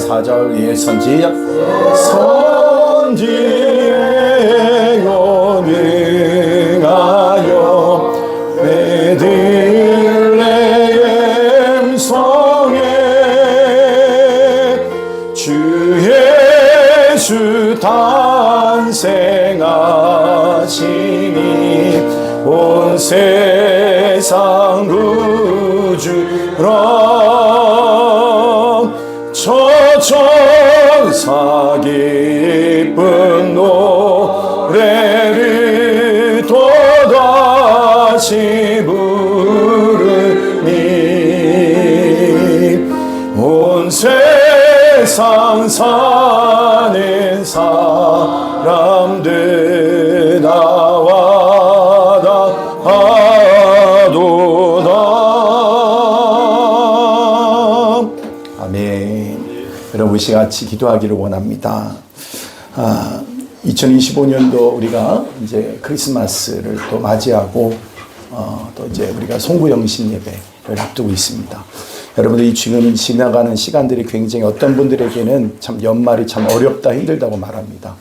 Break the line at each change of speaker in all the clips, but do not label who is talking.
4절 선지에 응하여 베들레헴 성에 주 예수 탄생하시니 온 세상 구주로 천사 기쁜 노래를 또다시 부르니 온 세상 사는 사람들 나와다 하도다. 아멘. 여러분 우리 같이 기도하기를 원합니다. 2025년도 우리가 이제 크리스마스를 또 맞이하고 또 이제 우리가 송구영신 예배를 앞두고 있습니다. 여러분들이 지금 지나가는 시간들이 굉장히 어떤 분들에게는 참 연말이 참 어렵다 힘들다고 말합니다.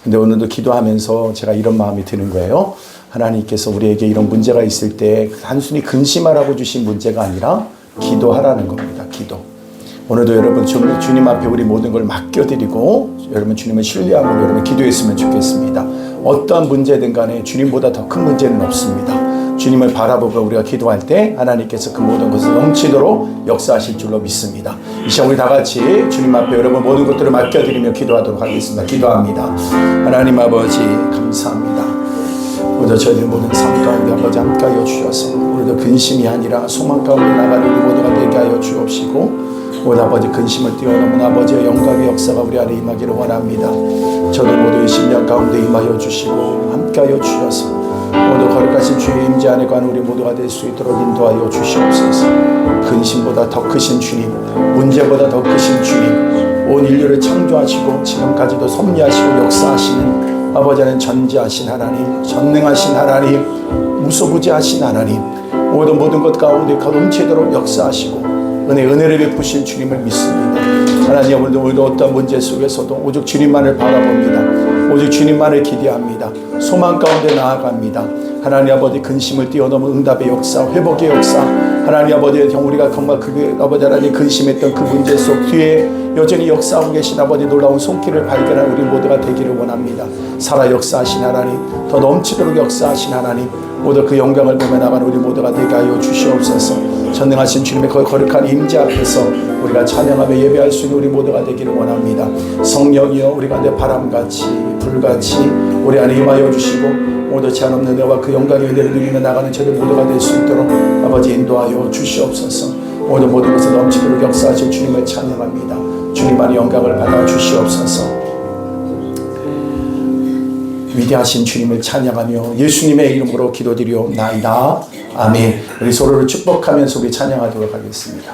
근데 오늘도 기도하면서 제가 이런 마음이 드는 거예요. 하나님께서 우리에게 이런 문제가 있을 때 단순히 근심하라고 주신 문제가 아니라 기도하라는 겁니다. 기도. 오늘도 여러분 주님 앞에 우리 모든 걸 맡겨드리고 여러분 주님을 신뢰하고 여러분 기도했으면 좋겠습니다. 어떠한 문제든 간에 주님보다 더 큰 문제는 없습니다. 주님을 바라보고 우리가 기도할 때 하나님께서 그 모든 것을 넘치도록 역사하실 줄로 믿습니다. 이 시간 우리 다 같이 주님 앞에 여러분 모든 것들을 맡겨드리며 기도하도록 하겠습니다. 기도합니다. 하나님 아버지 감사합니다. 오늘 저희들 모든 삶 가운데 아버지 함께하여 주셔서 오늘도 근심이 아니라 소망 가운데 나가는 우리 모두가 되게 하여 주옵시고 오늘 아버지 근심을 뛰어넘은 아버지의 영광의 역사가 우리 안에 임하기를 원합니다. 저도 모두 이 10년 가운데 임하여 주시고 함께하여 주셔서 오늘 거룩하신 주의 임재 안에 관한 우리 모두가 될 수 있도록 인도하여 주시옵소서. 근심보다 더 크신 주님, 문제보다 더 크신 주님, 온 인류를 창조하시고 지금까지도 섭리하시고 역사하시는 아버지는 전지하신 하나님, 전능하신 하나님, 무소부지하신 하나님, 모든 것 가운데 넘치도록 역사하시고 은혜를 베푸신 주님을 믿습니다. 하나님 오늘도 어떤 문제 속에서도 오직 주님만을 바라봅니다. 오직 주님만을 기대합니다. 소망 가운데 나아갑니다. 하나님 아버지 근심을 뛰어넘은 응답의 역사, 회복의 역사, 하나님 아버지의 경 우리가 정말 그 아버지 하나님 근심했던 그 문제 속 뒤에 여전히 역사하고 계신 아버지 놀라운 손길을 발견한 우리 모두가 되기를 원합니다. 살아 역사하신 하나님, 더 넘치도록 역사하신 하나님, 모두 그 영광을 보며 나가는 우리 모두가 되게 하여 주시옵소서. 전능하신 주님의 거룩한 임재 앞에서 우리가 찬양하며 예배할 수 있는 우리 모두가 되기를 원합니다. 성령이여 우리 가운데 바람같이 불같이 우리 안에 임하여 주시고 모두 제한 없는 은혜와 그 영광의 은혜를 누리며 나가는 저들 모두가 될 수 있도록 아버지 인도하여 주시옵소서. 모든 것을 넘치도록 역사하실 주님을 찬양합니다. 주님만의 영광을 받아 주시옵소서. 위대하신 주님을 찬양하며 예수님의 이름으로 기도드리옵나이다. 아멘. 우리 서로를 축복하면서 우리 찬양하도록 하겠습니다.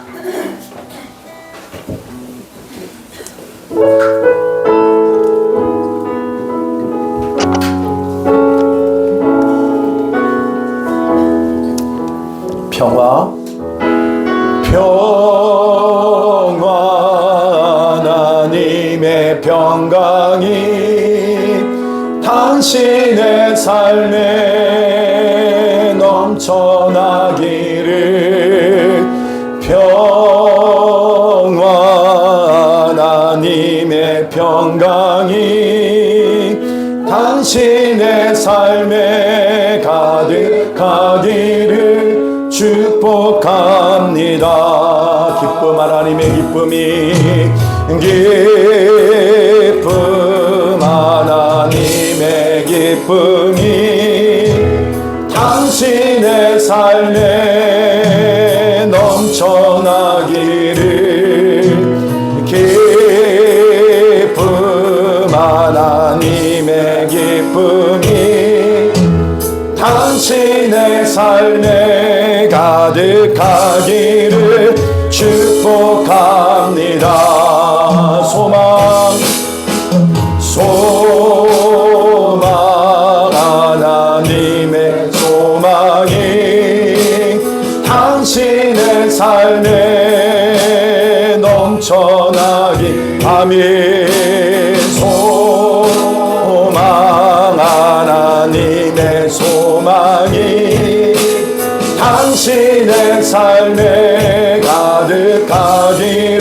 평화 하나님의 평강이 당신의 삶에 넘쳐나기를. 평화 하나님의 평강이 당신의 삶에 가득하기를 축복합니다. 기쁨 하나님의 기쁨이 기쁨 하나님의 기쁨이 당신의 삶에 넘쳐나기를. 기쁨 하나님의 기쁨이 당신의 삶에 가득하기를 축복합니다. 소망 하나님의 소망이 당신의 삶에 넘쳐나기. 아멘. 소망 하나님의 소망이 당신의 삶에 가득하기를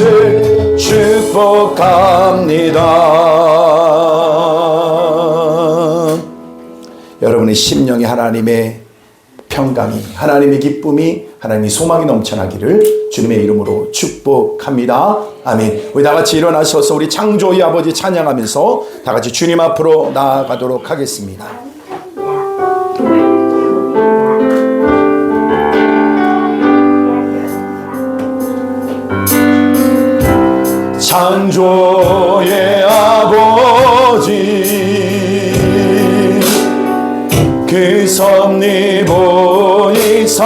축복합니다. 여러분의 심령에 하나님의 평강이, 하나님의 기쁨이, 하나님의 소망이 넘쳐나기를 주님의 이름으로 축복합니다. 아멘. 우리 다 같이 일어나셔서 우리 창조의 아버지 찬양하면서 다 같이 주님 앞으로 나아가도록 하겠습니다. 창조의 아버지 그 섭리 보이사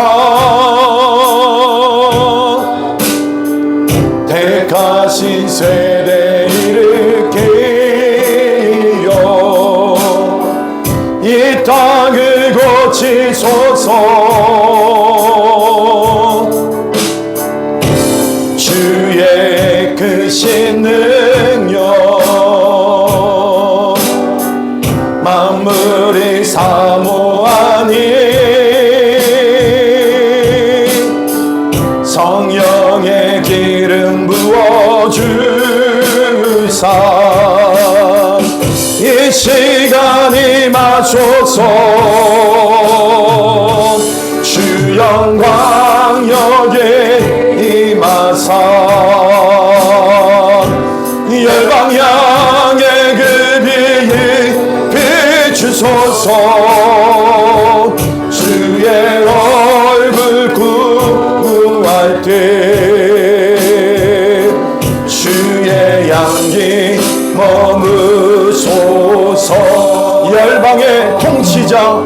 택하신 세대 일으키려 이 땅을 고치소서. 주의 크신 능력 만물이 사모하니 주소서. 주 영광 여기에 임하사 열방향의 그 빛 비추소서. 주의 얼굴 구할 때 주의 향기 머무소서. 열방의 통치자,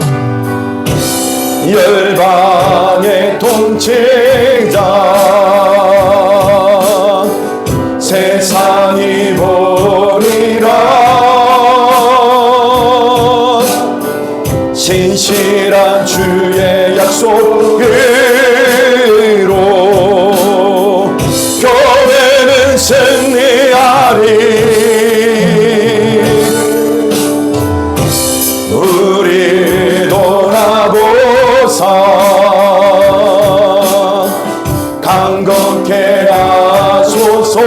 열방의 통치자, 세상이 보리라. 신실한 주의 약속으로 교회는 승리하리. 우리 돌아보사 강건케 하소서.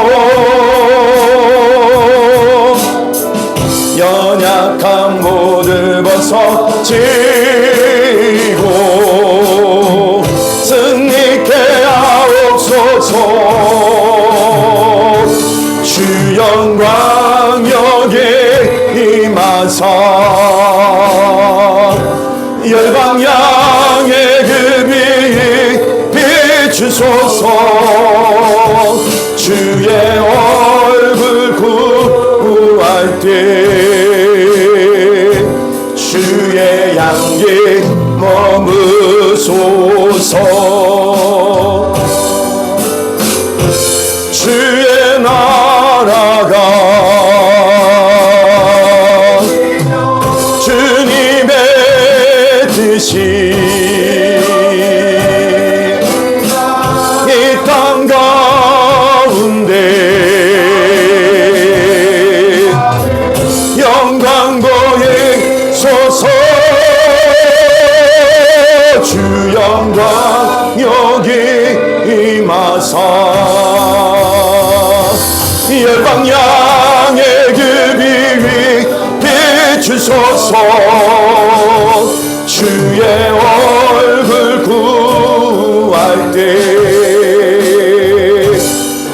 연약한 모두 벗어지고 승리케 하옵소서. 주 영광 여기에 임하사 열방향의 그 빛 비추소서. 주의 얼굴 구할 때 주의 향기 머무소서. 주의 나라가 주님의 뜻이 이 땅 가운데 영광 보이소서. 주 영광 여기 임하사 열방향의 그 빛 비추소서. 주의 얼굴 구할 때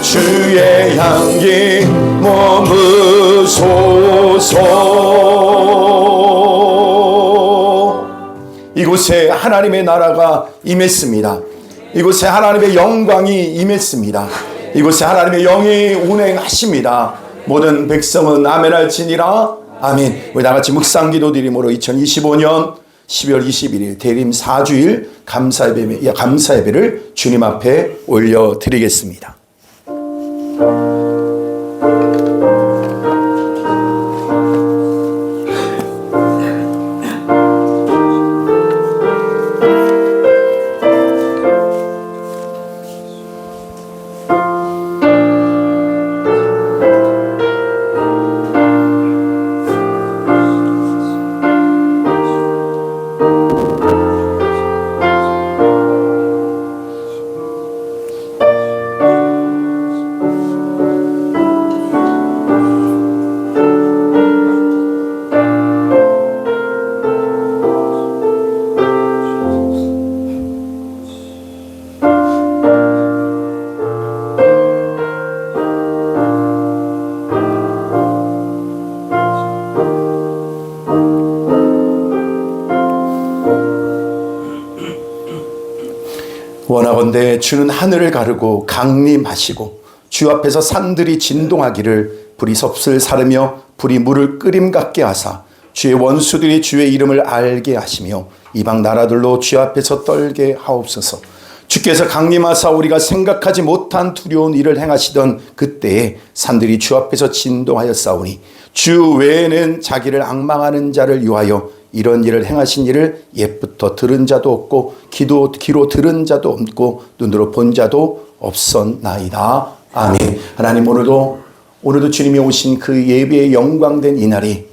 주의 향기 머무소서. 이곳에 하나님의 나라가 임했습니다. 이곳에 하나님의 영광이 임했습니다. 이곳에 하나님의 영이 운행하십니다. 모든 백성은 아멘할지니라. 아멘. 우리 다같이 묵상기도 드림으로 2025년 12월 21일 대림 4주일 감사예배를 주님 앞에 올려드리겠습니다. 원하건대 주는 하늘을 가르고 강림하시고 주 앞에서 산들이 진동하기를 불이 섭슬 사르며 불이 물을 끓임 같게 하사 주의 원수들이 주의 이름을 알게 하시며 이방 나라들로 주 앞에서 떨게 하옵소서. 주께서 강림하사 우리가 생각하지 못한 두려운 일을 행하시던 그때에 산들이 주 앞에서 진동하였사오니 주 외에는 자기를 앙망하는 자를 위하여 이런 일을 행하신 일을 옛부터 들은 자도 없고 귀로 들은 자도 없고 눈으로 본 자도 없었나이다. 아멘. 하나님, 오늘도 주님이 오신 그 예배의 영광된 이날이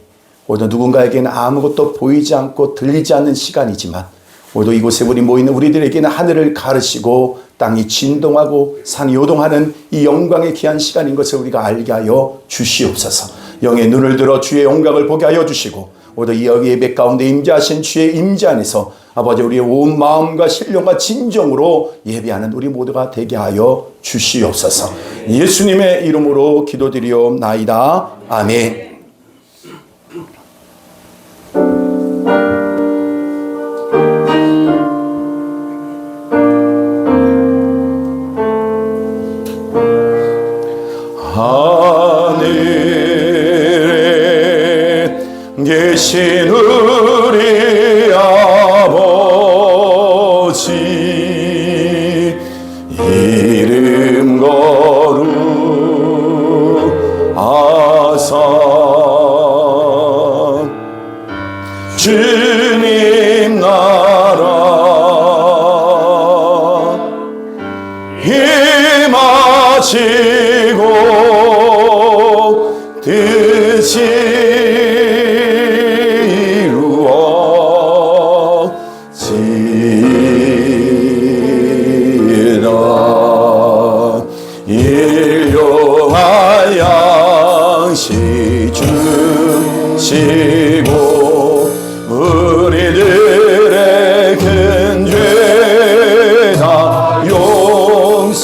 오늘도 누군가에게는 아무것도 보이지 않고 들리지 않는 시간이지만 오늘도 이곳에 우리 모이는 우리들에게는 하늘을 가르시고 땅이 진동하고 산이 요동하는 이 영광의 귀한 시간인 것을 우리가 알게 하여 주시옵소서. 영의 눈을 들어 주의 영광을 보게 하여 주시고 오늘 이 예배 가운데 임재하신 주의 임재 안에서 아버지 우리의 온 마음과 신령과 진정으로 예배하는 우리 모두가 되게 하여 주시옵소서. 예수님의 이름으로 기도드리옵나이다. 아멘. 하늘에 계신 우리 아버지 이름 거룩하사 주님 나라 임하시고 뜻이 이루어지이다. 일용할 양식 주시고 우리들의 큰 죄 다 용서하옵시고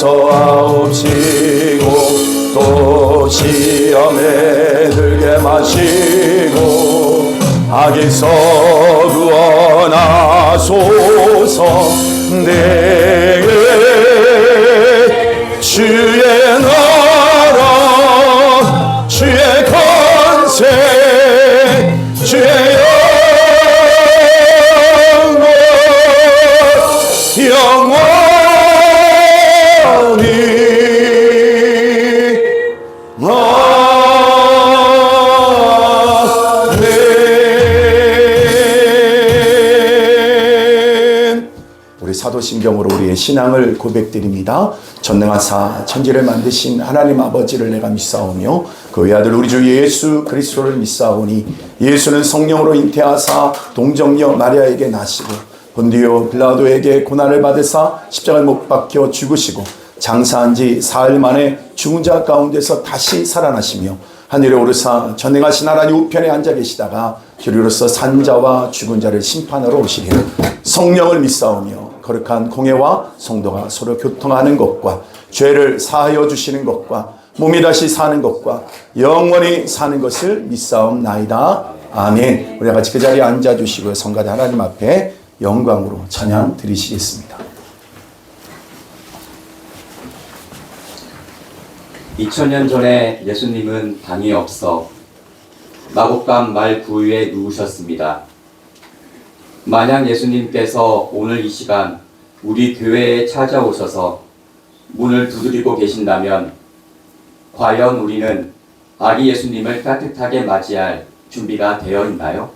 또 시험에 들게 마시고 악에서 구원하소서. 내게 주의 나라 주의 권세 주의 영원히 아멘. 우리 사도신경으로 우리의 신앙을 고백드립니다. 전능하사 천지를 만드신 하나님 아버지를 내가 믿사오며 그 외아들 우리 주 예수 그리스도를 믿사오니 이예수는 성령으로 잉태하사 동정녀 마리아에게 나시고 본디오 빌라도에게 고난을 받으사 십자가에 못 박혀 죽으시고 장사한 지 사흘 만에 죽은 자 가운데서 다시 살아나시며 하늘에 오르사 전능하신 하나님 우편에 앉아 계시다가 주리로서 산자와 죽은 자를 심판하러 오시리라. 성령을 믿사오며 거룩한 공회와 성도가 서로 교통하는 것과 죄를 사하여 주시는 것과 몸이 다시 사는 것과 영원히 사는 것을 믿사옵나이다. 아멘. 우리 같이 그 자리에 앉아주시고 성가대 하나님 앞에 영광으로 찬양 드리시겠습니다.
2000년 전에 예수님은 방이 없어 마곡간 말 부위에 누우셨습니다. 만약 예수님께서 오늘 이 시간 우리 교회에 찾아오셔서 문을 두드리고 계신다면 과연 우리는 아기 예수님을 따뜻하게 맞이할 준비가 되어 있나요?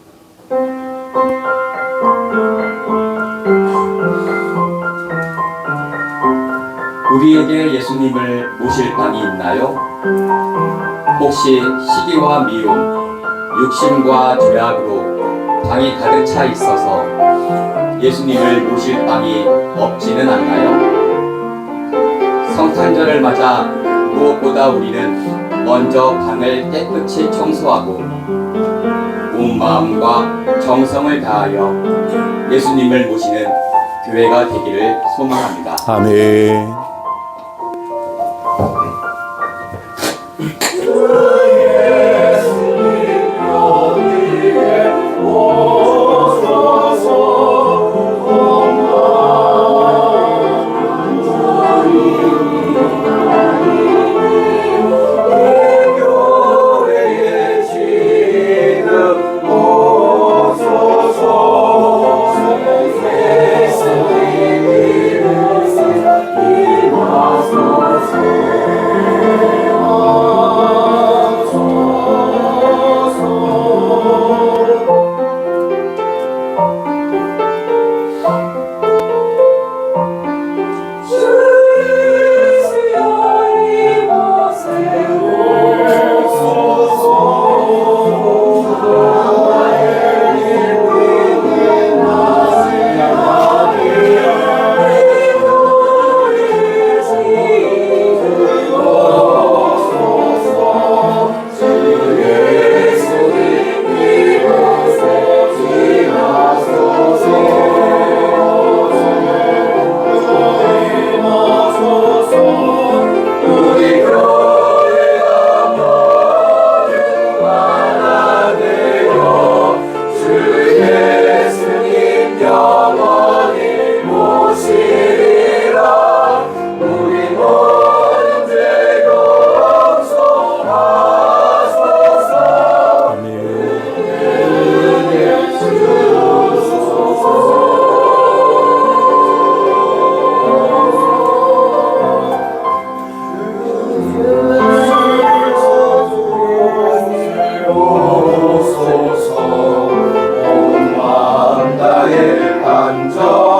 우리에게 예수님을 모실 방이 있나요? 혹시 시기와 미움, 육신과 죄악으로 방이 가득 차 있어서 예수님을 모실 방이 없지는 않나요? 성탄절을 맞아 무엇보다 우리는 먼저 방을 깨끗이 청소하고 온 마음과 정성을 다하여 예수님을 모시는 교회가 되기를 소망합니다.
아멘.
Oh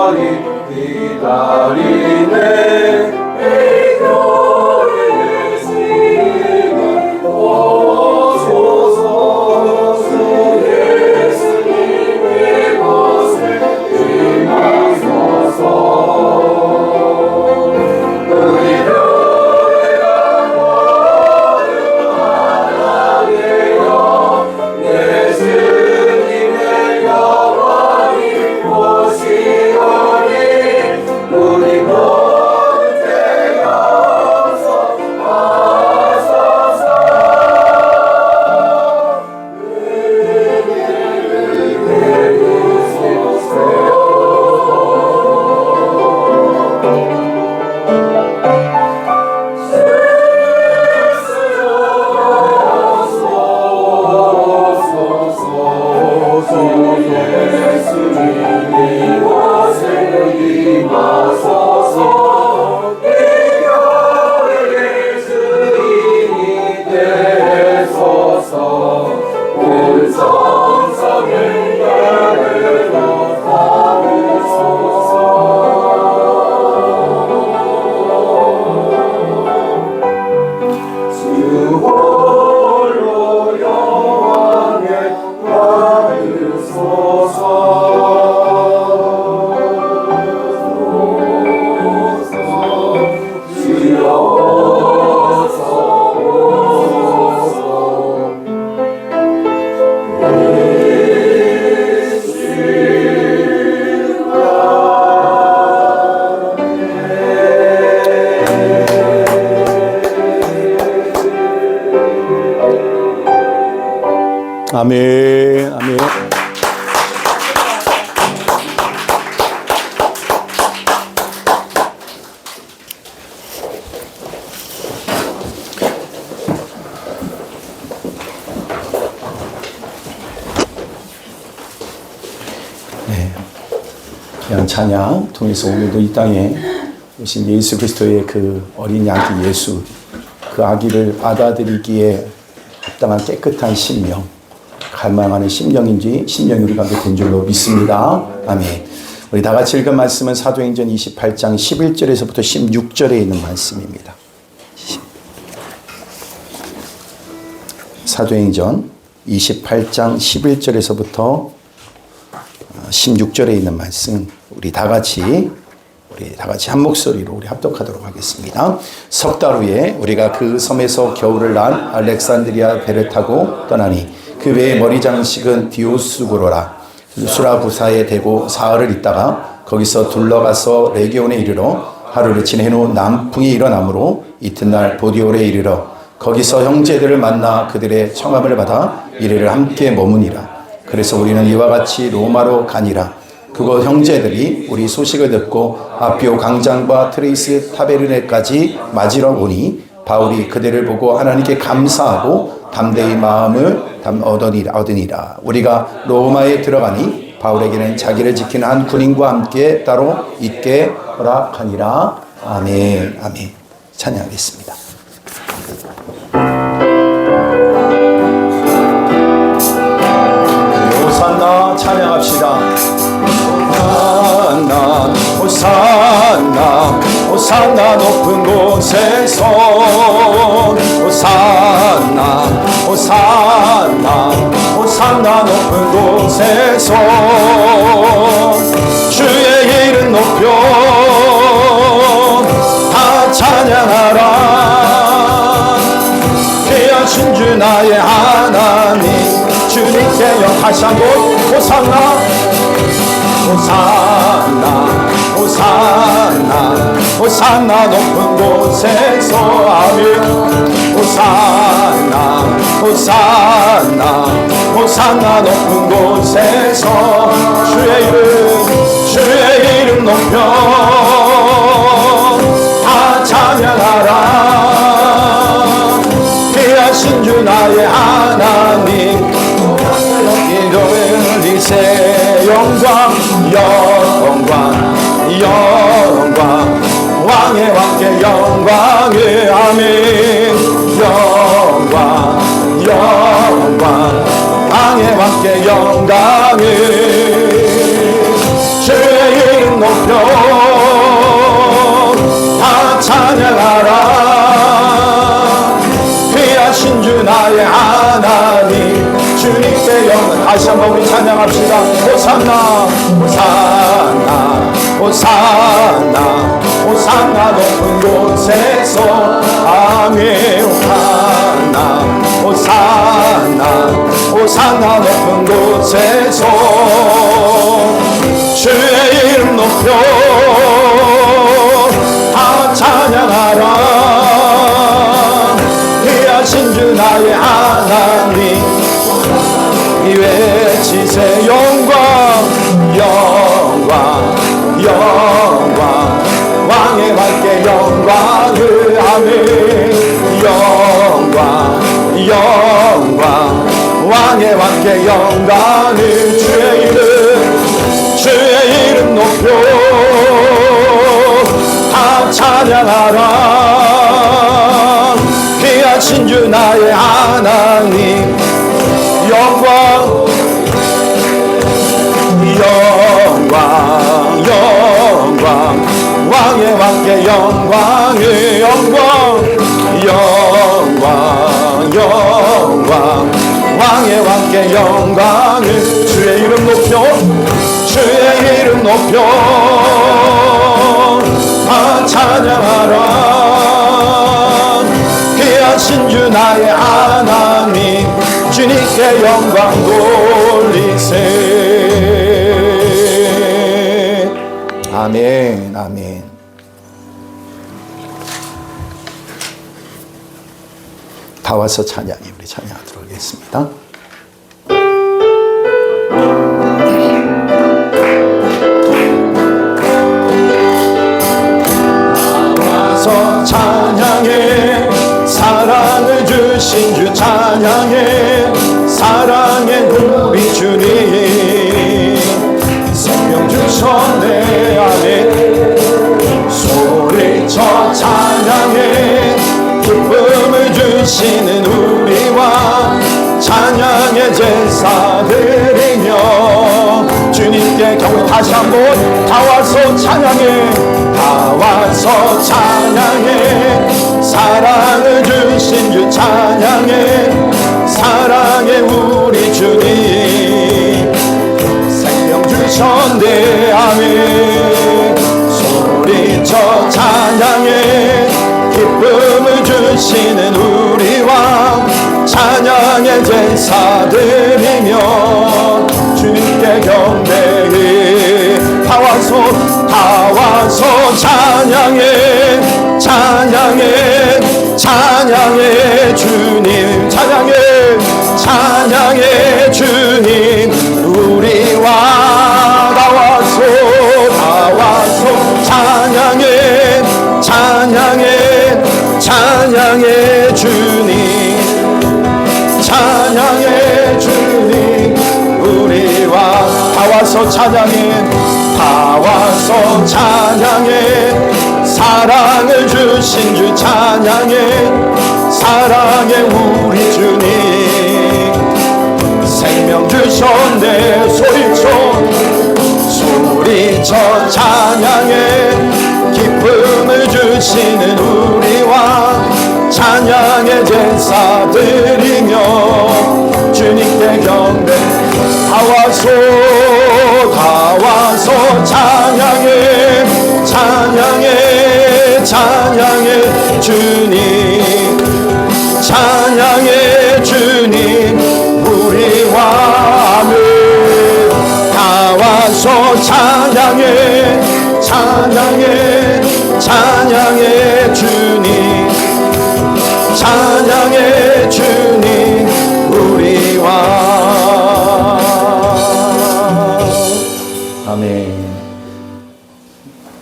영원히 기다리네. 아멘, 아멘. 네. 귀한 찬양 통해서 오늘도 이 땅에 오신 예수 그리스도의 그 어린 양기 예수, 그 아기를 받아들이기에 합당한 깨끗한 심령, 갈망하는 심령이 우리 가운데 된 줄로 믿습니다. 아멘. 우리 다 같이 읽은 말씀은 사도행전 28장 11절에서부터 16절에 있는 말씀입니다. 사도행전 28장 11절에서부터 16절에 있는 말씀 우리 다 같이 한 목소리로 우리 합독하도록 하겠습니다. 석 달 후에 우리가 그 섬에서 겨울을 난 알렉산드리아 배를 타고 떠나니 그 배의 머리 장식은 디오스구로라 수라구사에 대고 사흘을 있다가 거기서 둘러가서 레기온에 이르러 하루를 지내후 남풍이 일어나므로 이튿날 보디올에 이르러 거기서 형제들을 만나 그들의 청함을 받아 이래를 함께 머무니라. 그래서 우리는 이와 같이 로마로 가니라. 그곳 형제들이 우리 소식을 듣고 아피오 광장과 트레이스 타베르네까지 맞으러 오니 바울이 그들을 보고 하나님께 감사하고 담대히 마음을 얻으니라. 우리가 로마에 들어가니 바울에게는 자기를 지키는 한 군인과 함께 따로 있게 허락하니라. 아멘, 아멘. 찬양하겠습니다. 호산나 찬양합시다. 호산나 호산나 호산나 높은 곳에서 호산나 호산나 호산나 높은 곳에서 주의 이름 높여 다 찬양하라. 귀하신 주 나의 하나님 주님께 영하신 곳 호산나 호산나 호산나 호산나 높은 곳에서 아멘. 호산나 호산나 호산나 높은 곳에서 주의 이름 높여 다 찬양하라. 귀하신 주 나의 하나님 이름을 이세 영광 영광 영광 왕의 왕께 영광을 아멘. 영광 영광 왕의 왕께 영광을 주의 이름 높여 찬양합시다. 호산나 호산나 호산나 호산나 높은 곳에서 아멘. 호산나 호산나 호산나 높은 곳에서 주의 이름 높여 다 찬양하라. 귀하신 주 나의 하나님 외치세. 영광 영광 영광 왕의 밝게 영광을 아멘. 영광 영광 왕의 밝게 영광을 주의 이름 높여 다 찬양하라. 귀하신 주 나의 하나님 영광 영광 영광 왕의 왕께 영광을 영광 영광 영광 왕의 왕께 영광을 주의 이름 높여 주의 이름 높여 다 찬양하라. 귀하신 주 나의 하나님 주님께 영광 돌리세. 아멘 아멘. 다 와서 찬양해. 우리 찬양하도록 하겠습니다. 찬양해. 사랑을 주신 주 찬양해. 사랑해 우리 주님 생명 주셨네. 아멘. 소리쳐 찬양해. 기쁨을 주시는 우리 왕 찬양의 제사 드리며 주님께 경배. 다시 한번 다 와서 찬양해. 다 와서 찬양해. 사랑을 주신 주 찬양해. 사랑해 우리 주님 생명 주셨네. 아멘. 소리쳐 찬양해. 기쁨을 주시는 우리 왕 찬양의 제사 드리며 주님께 경배해. 다 와서 찬양해. 찬양해 찬양해 주님 찬양해. 찬양해 주님 우리 왕 다 와서 찬양해. 찬양해 찬양해 주님 찬양해 주님 우리 왕 다 와서 찬양해. 다 와서 찬양해. 사랑을 주신 주 찬양해. 사랑해 우리 주님 생명 주셨네. 소리쳐 찬양해. 기쁨을 주시는 우리 왕 찬양의 제사 드리며 주님께 경배. 다 와서 찬양해. 찬양해 찬양해 주님 찬양해 주님 우리 왕을. 다 와서 찬양해. 찬양해 찬양해 주님 찬양해 주님 우리 왕. 아멘.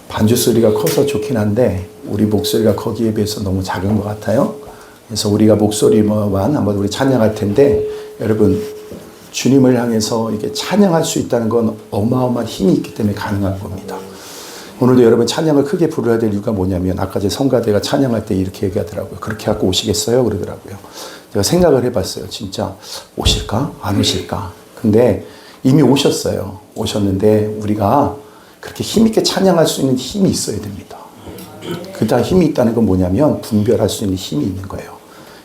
반주 소리가 커서 좋긴 한데 우리 목소리가 거기에 비해서 너무 작은 것 같아요. 그래서 우리가 목소리만 한번 우리 찬양할 텐데, 여러분 주님을 향해서 이게 찬양할 수 있다는 건 어마어마한 힘이 있기 때문에 가능한 겁니다. 오늘도 여러분 찬양을 크게 부르야 될 이유가 뭐냐면, 아까 제 성가대가 찬양할 때 이렇게 얘기하더라고요. 그렇게 갖고 오시겠어요? 그러더라고요. 제가 생각을 해봤어요. 진짜 오실까? 안 오실까? 근데 이미 오셨어요. 오셨는데 우리가 그렇게 힘있게 찬양할 수 있는 힘이 있어야 됩니다. 그다 힘이 있다는 건 뭐냐면 분별할 수 있는 힘이 있는 거예요.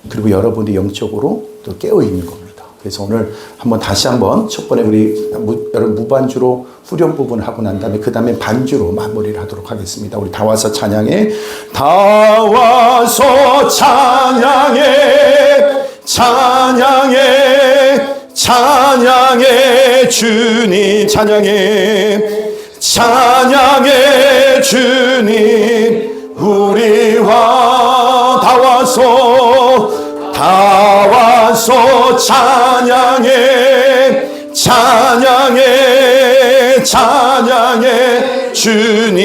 그리고 여러분이 영적으로 또 깨어 있는 겁니다. 그래서 오늘 다시 한번 첫 번에 우리 여러분 무반주로 후렴 부분을 하고 난 다음에 그 다음에 반주로 마무리를 하도록 하겠습니다. 우리 다 와서 찬양해. 다 와서 찬양해. 찬양해. 찬양해 주님. 찬양해. 찬양해 주님. 우리와 다 와서 찬양해. 찬양해. 찬양해 주님.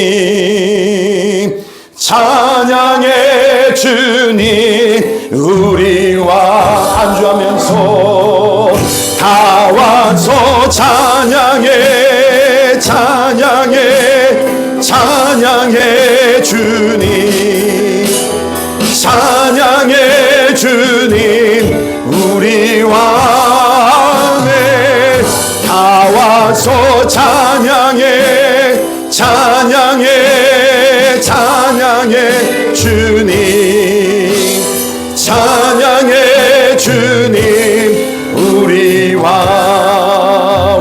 찬양해 주님. 우리와 안주하면서 다 와서 찬양해. 찬양해. 찬양해 주님. 찬양해 주님. 우리와 다 와서 찬양해. 찬양해. 찬양해 주님. 찬양해 주님.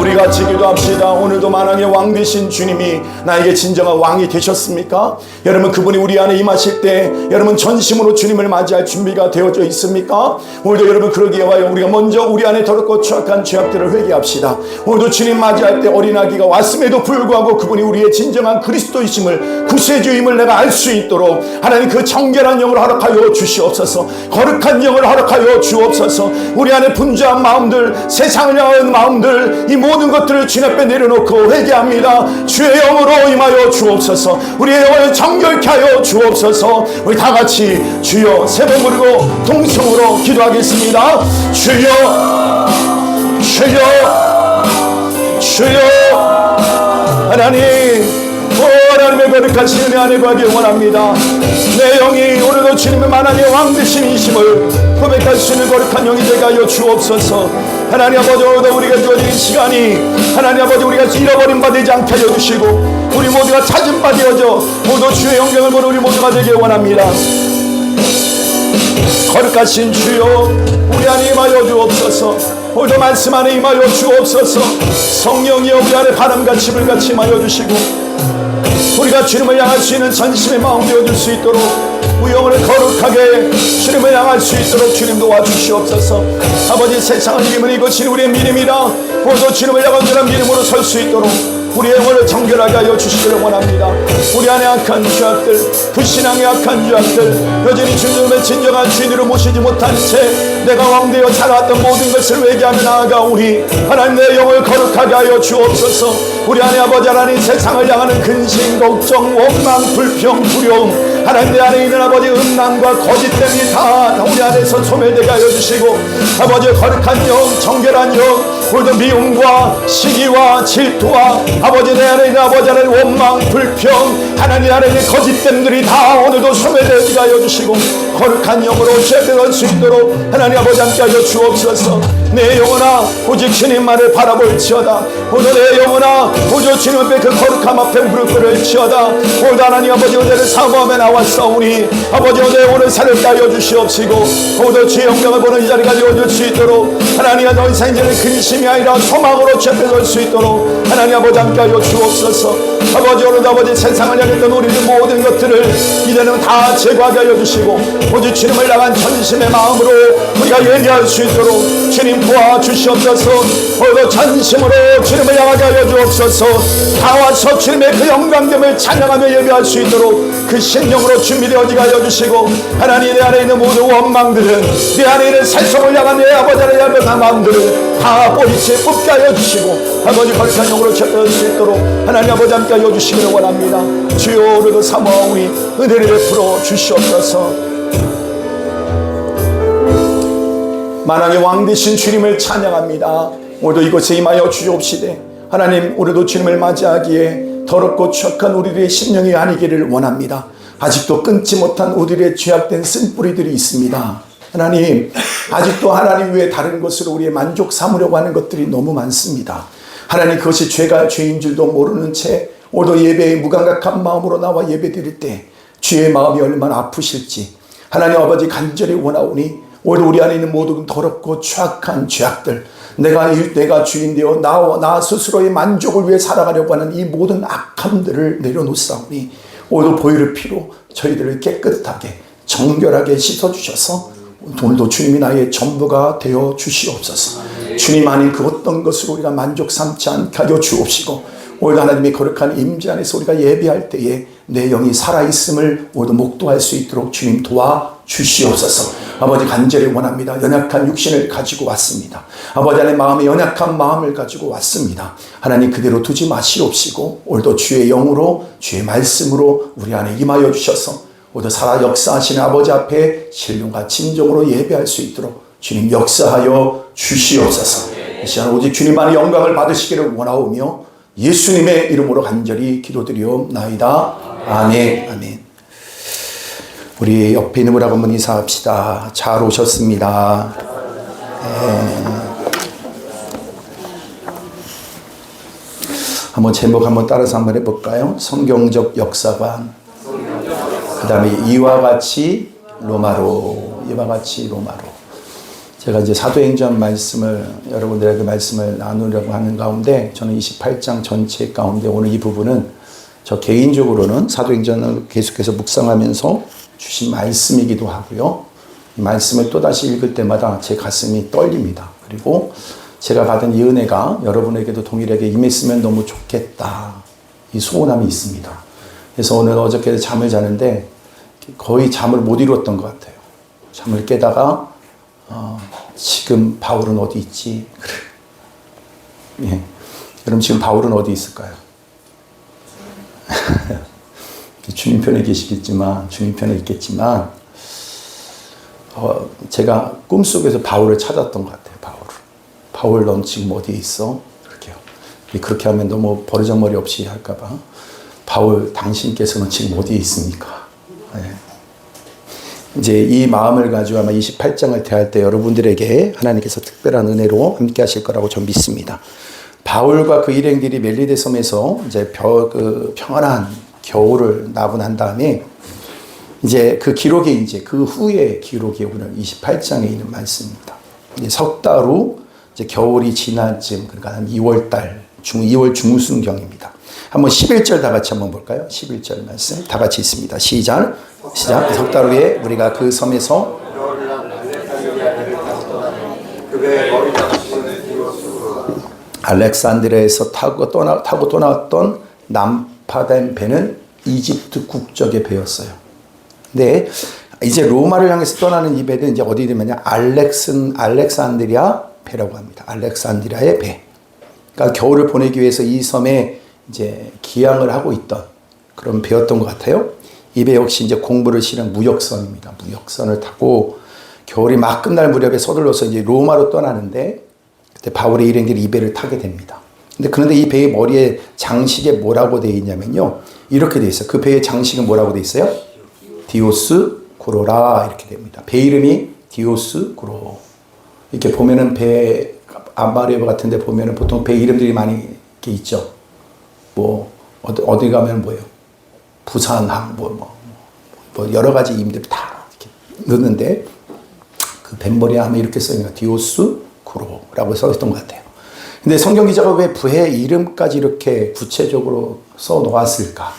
우리 같이 기도합시다. 오늘도 만왕의 왕 되신 주님이 나에게 진정한 왕이 되셨습니까? 여러분 그분이 우리 안에 임하실 때 여러분 전심으로 주님을 맞이할 준비가 되어져 있습니까? 오늘도 여러분 그러기에 와요. 우리가 먼저 우리 안에 더럽고 추악한 죄악들을 회개합시다. 오늘도 주님 맞이할 때 어린아기가 왔음에도 불구하고 그분이 우리의 진정한 그리스도이심을 구세주임을 내가 알 수 있도록 하나님 그 정결한 영을 허락하여 주시옵소서. 거룩한 영을 허락하여 주옵소서. 우리 안에 분주한 마음들, 세상을 향한 마음들, 이 모든 것들을 주님 앞에 내려놓고 회개합니다. 주의 영으로 임하여 주옵소서. 우리의 영을 정결케 하여 주옵소서. 우리 다 같이 주여 세 번 부르고 동성으로 기도하겠습니다. 주여 주여 주여. 하나님 하나님의 거룩하신 은혜 안에 거하기 원합니다. 내 영이 오늘도 주님의 만왕의 왕 되심이심을 고백할 수 있는 거룩한 영이 되게 하여 주옵소서. 하나님 아버지 오늘도 우리가 주어진 시간이 하나님 아버지 우리가 잃어버린 바 되지 않게 하여 주시고 우리 모두가 찾은 바 되어져 모두 주의 영광을 보는 우리 모두가 되길 원합니다. 거룩하신 주여 우리 안에 임하여 주옵소서. 오늘도 말씀 안에 임하여 주옵소서. 성령이여 우리 안에 바람같이 불같이 임하여 주시고 우리가 주님을 향할 수 있는 전심의 마음 되어줄 수 있도록 우리 영혼을 거룩하게 주님을 향할 수 있도록 주님 도와주시옵소서. 아버지 세상을 이기면 이것이 우리의 믿음이라 오늘도 주님을 향한 그런 믿음으로 설 수 있도록 우리의 영혼을 정결하게 하여 주시기를 원합니다. 우리 안에 악한 죄악들, 불신앙의 악한 죄악들, 여전히 주님의 진정한 주인으로 모시지 못한 채 내가 왕되어 살아왔던 모든 것을 회개하며 나아가오니 하나님 내 영을 거룩하게 하여 주옵소서. 우리 안에 아버지 하나님 세상을 향하는 근심, 걱정, 원망, 불평, 두려움 하나님 내 안에 있는 아버지 음란과 거짓됨이 다 우리 안에서 소멸되게 하여 주시고 아버지 거룩한 영, 정결한 영, 오늘도 미움과 시기와 질투와 아버지 내 안에 있는 아버지 하나님 원망, 불평 하나님 안에 있는 거짓됨들이 다 오늘도 소멸되게 하여 주시고 거룩한 영으로 죄를 수 있도록 하나님 아버지 함께 하여 주옵소서. 내 영혼아 오직 주님만을 바라볼지어다. 오늘 내 영혼아 오직 주님 앞에 그 거룩함 앞에 무릎 꿇을지어다. 오늘 하나님 아버지 은혜를 사모하며 나왔사오니 아버지 오늘 살을 따여 주시옵시고 오늘 주의 영광을 보는 이 자리가 되어줄 수 있도록 하나님 더 이상 이제는 근심이 아니라 소망으로 죄를 수 있도록 하나님 아버지 함께 하여 주옵소서. 아버지 오늘도 아버지 세상을 향했던 우리의 모든 것들을 이제는 다 제거하게 하여 주시고 오직 주님을 향한 전심의 마음으로 우리가 예배할 수 있도록 주님 도와주시옵소서. 오늘도 전심으로 주님을 향하게 하여 주옵소서. 다 와서 주님의 그 영광됨을 찬양하며 예배할 수 있도록 그 신령으로 준비되어지게 하여 주시고 하나님 내 안에 있는 모든 원망들은 내 안에 있는 세속을 향한 내 아버지 하나님의 향한 마음들을 다 뿌리째 뽑게 하여 주시고 아버지 거룩한 영으로 채워질 수 있도록 하나님 아버지 함께 하여 주시기를 원합니다. 주여 오늘도 사모하오니 은혜를 베풀어 주시옵소서. 만왕의 왕 되신 주님을 찬양합니다. 오늘도 이곳에 임하여 주옵시되 하나님 오늘도 주님을 맞이하기에 더럽고 추악한 우리들의 심령이 아니기를 원합니다. 아직도 끊지 못한 우리들의 죄악된 쓴뿌리들이 있습니다. 하나님 아직도 하나님 외에 다른 것으로 우리의 만족 삼으려고 하는 것들이 너무 많습니다. 하나님 그것이 죄가 죄인 줄도 모르는 채 오늘도 예배에 무감각한 마음으로 나와 예배 드릴 때 주의 마음이 얼마나 아프실지 하나님 아버지 간절히 원하오니 오히려 우리 안에 있는 모든 더럽고 추악한 죄악들, 내가 주인되어 나 스스로의 만족을 위해 살아가려고 하는 이 모든 악함들을 내려놓사오니 오히려 보혈의 피로 저희들을 깨끗하게 정결하게 씻어주셔서 오늘도 주님이 나의 전부가 되어 주시옵소서. 주님 아닌 그 어떤 것으로 우리가 만족 삼지 않게 하여 주옵시고, 오늘 하나님의 거룩한 임재 안에서 우리가 예배할 때에 내 영이 살아있음을 오늘 목도할 수 있도록 주님 도와주시옵소서. 아버지 간절히 원합니다. 연약한 육신을 가지고 왔습니다. 아버지 안에 마음에 연약한 마음을 가지고 왔습니다. 하나님 그대로 두지 마시옵시고 오늘도 주의 영으로 주의 말씀으로 우리 안에 임하여 주셔서 오늘 살아 역사하시는 아버지 앞에 신령과 진정으로 예배할 수 있도록 주님 역사하여 주시옵소서. 이 시간 오직 주님만의 영광을 받으시기를 원하오며 예수님의 이름으로 간절히 기도드리옵나이다. 아멘. 아멘. 우리 옆에 있는 분하고 한번 인사합시다. 잘 오셨습니다. 한번 제목 한번 따라서 한번 해볼까요? 성경적 역사관. 그 다음에 이와 같이 로마로. 제가 이제 사도행전 말씀을 여러분들에게 말씀을 나누려고 하는 가운데 저는 28장 전체 가운데 오늘 이 부분은 저 개인적으로는 사도행전을 계속해서 묵상하면서 주신 말씀이기도 하고요. 이 말씀을 또다시 읽을 때마다 제 가슴이 떨립니다. 그리고 제가 받은 이 은혜가 여러분에게도 동일하게 임했으면 너무 좋겠다. 이 소원함이 있습니다. 그래서 오늘 어저께 잠을 자는데 거의 잠을 못 이뤘던 것 같아요. 잠을 깨다가 지금 바울은 어디 있지? 예. 여러분 지금 바울은 어디 있을까요? 주님 편에 계시겠지만 주님 편에 있겠지만 제가 꿈속에서 바울을 찾았던 것 같아요. 바울 넌 지금 어디에 있어? 그렇게 하면 너무 버르장머리 없이 할까봐 바울 당신께서는 지금 어디에 있습니까? 네. 이제 이 마음을 가지고 아마 28장을 대할 때 여러분들에게 하나님께서 특별한 은혜로 함께 하실 거라고 전 믿습니다. 바울과 그 일행들이 멜리데 섬에서 이제 평안한 겨울을 나분한 다음에 이제 그 기록이 이제 그 후에 기록이 오늘 28장에 있는 말씀입니다. 이제 석 달 후 이제 겨울이 지날 쯤, 그러니까 한 2월 중순경입니다. 한번 11절 다 같이 한번 볼까요? 11절 말씀 다 같이 있습니다. 시작. 석 달 후에 우리가 그 섬에서 알렉산드리아에서 타고 떠났던 난파된 배는 이집트 국적의 배였어요. 근데 이제 로마를 향해서 떠나는 이 배는 이제 어디 되면요? 알렉산드리아 배라고 합니다. 알렉산드리아의 배. 그러니까 겨울을 보내기 위해서 이 섬에 이제 기항을 하고 있던 그런 배였던 것 같아요. 이 배 역시 이제 공부를 실은 무역선입니다. 무역선을 타고 겨울이 막 끝날 무렵에 서둘러서 이제 로마로 떠나는데 그때 바울의 일행들이 이 배를 타게 됩니다. 그런데 이 배의 머리에 장식에 뭐라고 되어 있냐면요. 이렇게 되어 있어요. 그 배의 장식은 뭐라고 되어 있어요? 디오스 구로라 이렇게 됩니다. 배 이름이 디오스 구로. 이렇게 보면은 배 암바리에버 같은 데 보면은 보통 배 이름들이 많이 이렇게 있죠. 뭐 어디 가면 뭐예요? 부산항 뭐 여러 가지 이름들 다 이렇게 넣는데 그 뱃머리에 하면 이렇게 써 있는 디오스 구로라고 써 있던 것 같아요. 근데 성경 기자가 왜 배 이름까지 이렇게 구체적으로 써 놓았을까?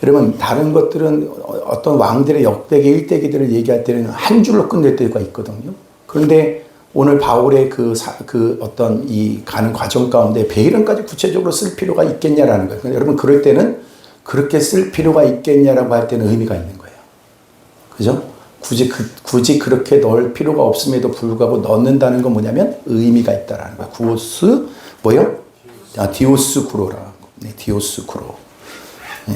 여러분 다른 것들은 어떤 왕들의 역대기 일대기들을 얘기할 때는 한 줄로 끝낼 때가 있거든요. 그런데 오늘 바울의 그 어떤 이 가는 과정 가운데 배 이름까지 구체적으로 쓸 필요가 있겠냐라는 거예요. 여러분 그럴 때는 그렇게 쓸 필요가 있겠냐라고 할 때는 의미가 있는 거예요. 그죠? 굳이 그렇게 넣을 필요가 없음에도 불구하고 넣는다는 건 뭐냐면 의미가 있다라는 거예요. 구오스 뭐요? 디오스 구로라. 네, 디오스 구로. 네.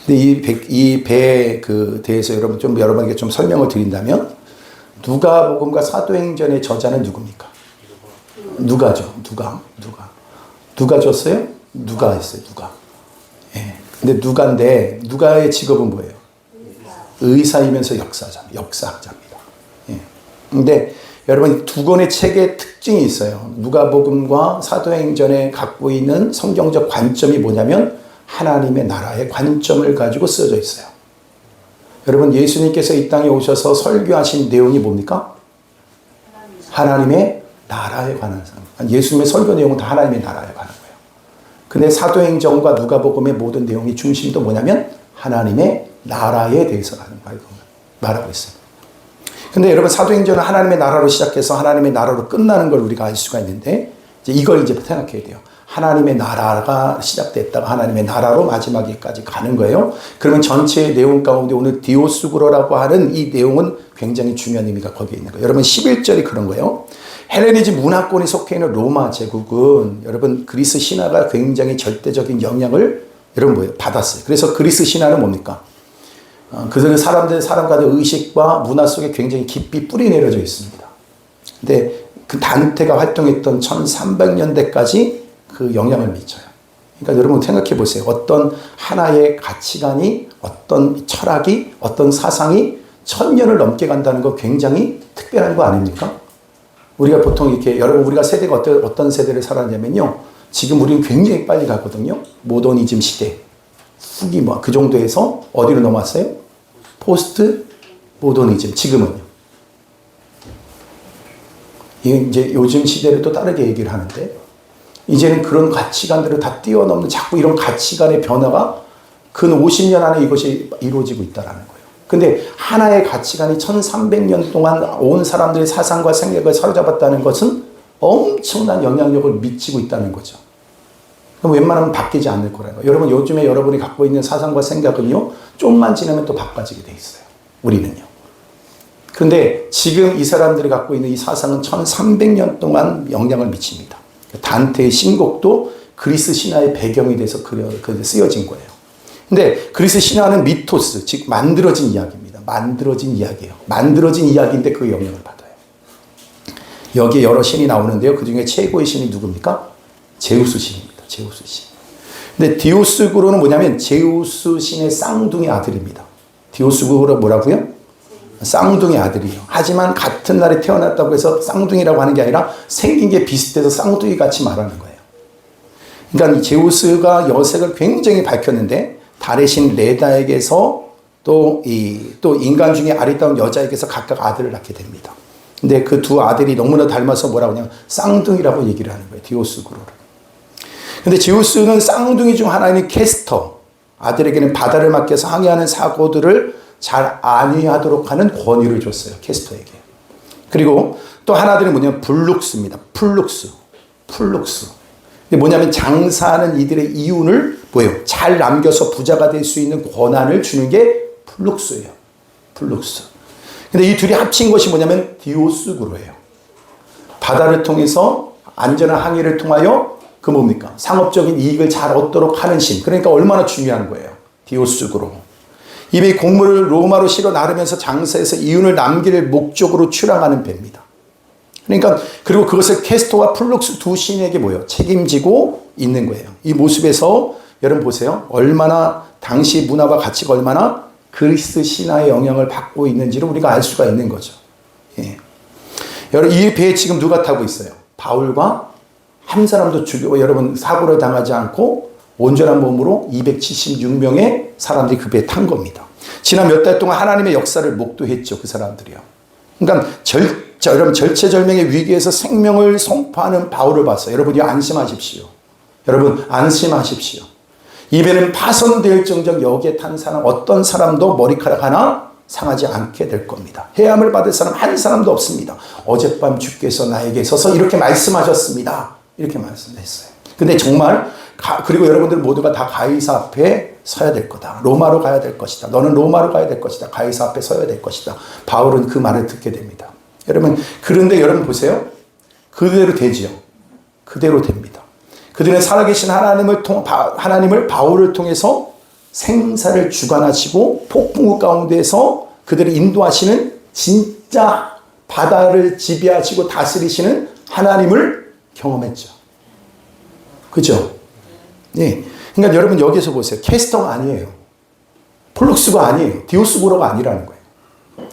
근데 이 배에 그 대해서 여러분에게 좀 설명을 드린다면 누가복음과 사도행전의 저자는 누굽니까? 누가죠. 누가 줬어요? 누가 했어요. 누가. 예. 근데 누가의 직업은 뭐예요? 의사이면서 역사학자입니다. 예. 근데 여러분 두 권의 책의 특징이 있어요. 누가복음과 사도행전에 갖고 있는 성경적 관점이 뭐냐면 하나님의 나라의 관점을 가지고 쓰여져 있어요. 여러분 예수님께서 이 땅에 오셔서 설교하신 내용이 뭡니까? 하나님의 나라에 관한 상. 예수님의 설교 내용은 다 하나님의 나라에 관한 거예요. 근데 사도행전과 누가복음의 모든 내용이 중심도 뭐냐면 하나님의 나라에 대해서 말하고 있어요. 근데 여러분 사도행전은 하나님의 나라로 시작해서 하나님의 나라로 끝나는 걸 우리가 알 수가 있는데 이걸 이제 생각해야 돼요. 하나님의 나라가 시작됐다가 하나님의 나라로 마지막에까지 가는 거예요. 그러면 전체의 내용 가운데 오늘 디오스구로라고 하는 이 내용은 굉장히 중요한 의미가 거기에 있는 거예요. 여러분 11절이 그런 거예요. 헬레니즘 문화권이 속해 있는 로마 제국은 여러분 그리스 신화가 굉장히 절대적인 영향을 여러분 뭐예요? 받았어요. 그래서 그리스 신화는 뭡니까? 그 사람과의 의식과 문화 속에 굉장히 깊이 뿌리 내려져 있습니다. 근데 그 단테가 활동했던 1300년대까지 그 영향을 미쳐요. 그러니까 여러분 생각해 보세요. 어떤 하나의 가치관이, 어떤 철학이, 어떤 사상이 1000년을 넘게 간다는 거 굉장히 특별한 거 아닙니까? 우리가 보통 이렇게, 여러분 우리가 세대가 어떤 세대를 살았냐면요. 지금 우리는 굉장히 빨리 가거든요. 모더니즘 시대. 후기 뭐 그 정도에서 어디로 넘어왔어요? 포스트 모더니즘. 지금은요. 이제 요즘 시대를 또 다르게 얘기를 하는데 이제는 그런 가치관들을 다 뛰어넘는 자꾸 이런 가치관의 변화가 근 50년 안에 이것이 이루어지고 있다는 거예요. 근데 하나의 가치관이 1300년 동안 온 사람들의 사상과 생각을 사로잡았다는 것은 엄청난 영향력을 미치고 있다는 거죠. 그럼 웬만하면 바뀌지 않을 거라는 거예요. 여러분 요즘에 여러분이 갖고 있는 사상과 생각은요. 좀만 지나면 또 바꿔지게 돼 있어요. 우리는요. 그런데 지금 이 사람들이 갖고 있는 이 사상은 1300년 동안 영향을 미칩니다. 단테의 신곡도 그리스 신화의 배경이 돼서 쓰여진 거예요. 근데 그리스 신화는 미토스, 즉 만들어진 이야기입니다. 만들어진 이야기예요. 만들어진 이야기인데 그 영향을 받아요. 여기에 여러 신이 나오는데요. 그 중에 최고의 신이 누굽니까? 제우스 신입니다. 제우스 신. 근데 디오스구로는 뭐냐면 제우스 신의 쌍둥이 아들입니다. 디오스구로 뭐라고요? 쌍둥이 아들이에요. 하지만 같은 날에 태어났다고 해서 쌍둥이라고 하는 게 아니라 생긴 게 비슷해서 쌍둥이 같이 말하는 거예요. 그러니까 이 제우스가 여색을 굉장히 밝혔는데 달의 신 레다에게서 또 인간 중에 아리따운 여자에게서 각각 아들을 낳게 됩니다. 근데 그 두 아들이 너무나 닮아서 뭐라고 하냐면 쌍둥이라고 얘기를 하는 거예요. 디오스구로를. 근데 제우스는 쌍둥이 중 하나인 캐스터, 아들에게는 바다를 맡겨서 항해하는 사고들을 잘 안위하도록 하는 권위를 줬어요. 캐스터에게. 그리고 또 하나들은 뭐냐면 블룩스입니다. 플룩스. 근데 뭐냐면 장사하는 이들의 이윤을 뭐예요? 잘 남겨서 부자가 될 수 있는 권한을 주는 게 플룩스예요. 플룩스. 근데 이 둘이 합친 것이 뭐냐면 디오스구로예요. 바다를 통해서 안전한 항해를 통하여 그 뭡니까? 상업적인 이익을 잘 얻도록 하는 신. 그러니까 얼마나 중요한 거예요. 디오스구로. 이미 곡물을 로마로 실어 나르면서 장사해서 이윤을 남길 목적으로 출항하는 배입니다. 그러니까 그리고 그것을 캐스토와 플룩스 두 신에게 뭐예요? 책임지고 있는 거예요. 이 모습에서 여러분 보세요. 얼마나 당시 문화와 가치가 얼마나 그리스 신화의 영향을 받고 있는지를 우리가 알 수가 있는 거죠. 예. 여러분 이 배에 지금 누가 타고 있어요? 바울과 한 사람도 죽이고 여러분 사고를 당하지 않고 온전한 몸으로 276명의 사람들이 그 배에 탄 겁니다. 지난 몇 달 동안 하나님의 역사를 목도했죠. 그 사람들이요. 그러니까 여러분 절체절명의 위기에서 생명을 선포하는 바울을 봤어요. 여러분이 안심하십시오. 여러분 안심하십시오. 이 배는 파손될 정정 여기에 탄 사람 어떤 사람도 머리카락 하나 상하지 않게 될 겁니다. 해함을 받을 사람 한 사람도 없습니다. 어젯밤 주께서 나에게 서서 이렇게 말씀하셨습니다. 이렇게 말씀했어요. 근데 정말 그리고 여러분들 모두가 다 가이사 앞에 서야 될 거다. 로마로 가야 될 것이다. 너는 로마로 가야 될 것이다. 가이사 앞에 서야 될 것이다. 바울은 그 말을 듣게 됩니다. 여러분 그런데 여러분 보세요. 그대로 되지요. 그대로 됩니다. 그들은 살아계신 하나님을 바울을 통해서 생사를 주관하시고 폭풍우 가운데서 그들을 인도하시는 진짜 바다를 지배하시고 다스리시는 하나님을 경험했죠. 그죠? 네. 그러니까 여러분 여기서 보세요. 캐스터가 아니에요. 플룩스가 아니에요. 디오스구로가 아니라는 거예요.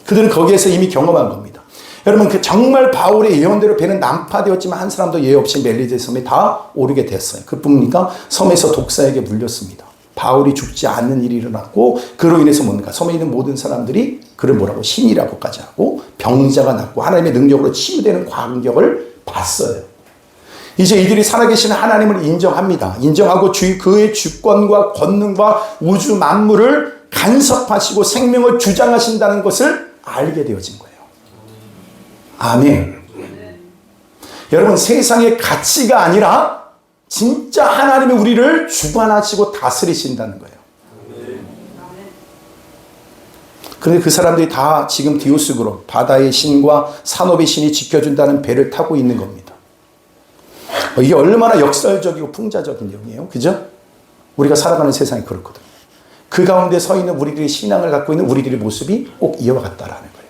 그들은 거기에서 이미 경험한 겁니다. 여러분 그 정말 바울의 예언대로 배는 난파되었지만 한 사람도 예 없이 멜리데 섬에 다 오르게 됐어요. 그뿐입니까? 섬에서 독사에게 물렸습니다. 바울이 죽지 않는 일이 일어났고 그로 인해서 뭔가 섬에 있는 모든 사람들이 그를 뭐라고 신이라고까지 하고 병자가 낫고 하나님의 능력으로 치유되는 광경을 봤어요. 이제 이들이 살아계신 하나님을 인정합니다. 인정하고 그의 주권과 권능과 우주 만물을 간섭하시고 생명을 주장하신다는 것을 알게 되어진 거예요. 아멘. 여러분, 세상의 가치가 아니라 진짜 하나님의 우리를 주관하시고 다스리신다는 거예요. 그런데 그 사람들이 다 지금 디오스그로 바다의 신과 산업의 신이 지켜준다는 배를 타고 있는 겁니다. 이게 얼마나 역설적이고 풍자적인 내용이에요. 그죠? 우리가 살아가는 세상이 그렇거든요. 그 가운데 서 있는 우리들의 신앙을 갖고 있는 우리들의 모습이 꼭 이와 같다라는 거예요.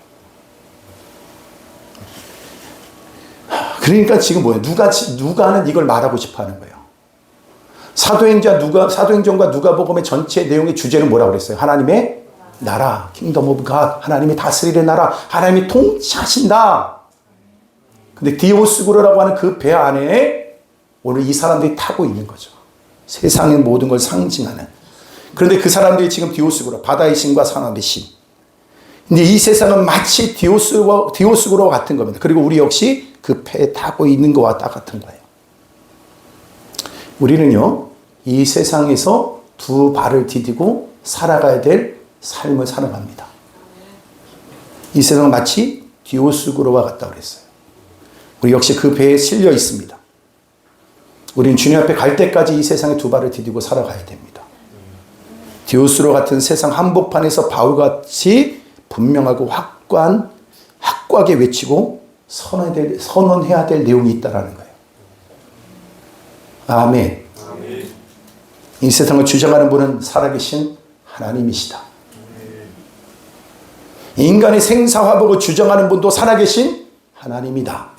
그러니까 지금 뭐예요? 누가는 이걸 말하고 싶어 하는 거예요. 사도행전과 누가복음의 전체 내용의 주제는 뭐라고 그랬어요? 하나님의 나라, 킹덤 오브 갓, 하나님이 다스리는 나라, 하나님이 통치하신다. 근데 디오스구로라고 하는 그 배 안에 오늘 이 사람들이 타고 있는 거죠. 세상의 모든 걸 상징하는. 그런데 그 사람들이 지금 디오스구로, 바다의 신과 산업의 신. 근데 이 세상은 마치 디오스구로와 같은 겁니다. 그리고 우리 역시 그 배에 타고 있는 것과 같은 거예요. 우리는요, 이 세상에서 두 발을 디디고 살아가야 될 삶을 살아갑니다. 이 세상은 마치 디오스구로와 같다고 그랬어요. 우리 역시 그 배에 실려 있습니다. 우리는 주님 앞에 갈 때까지 이 세상에 두 발을 디디고 살아가야 됩니다. 디오스로 같은 세상 한복판에서 바울같이 분명하고 확고하게 외치고 선언해야 될 내용이 있다라는 거예요. 아멘. 이 세상을 주장하는 분은 살아계신 하나님이시다. 인간의 생사화복을 주장하는 분도 살아계신 하나님이다.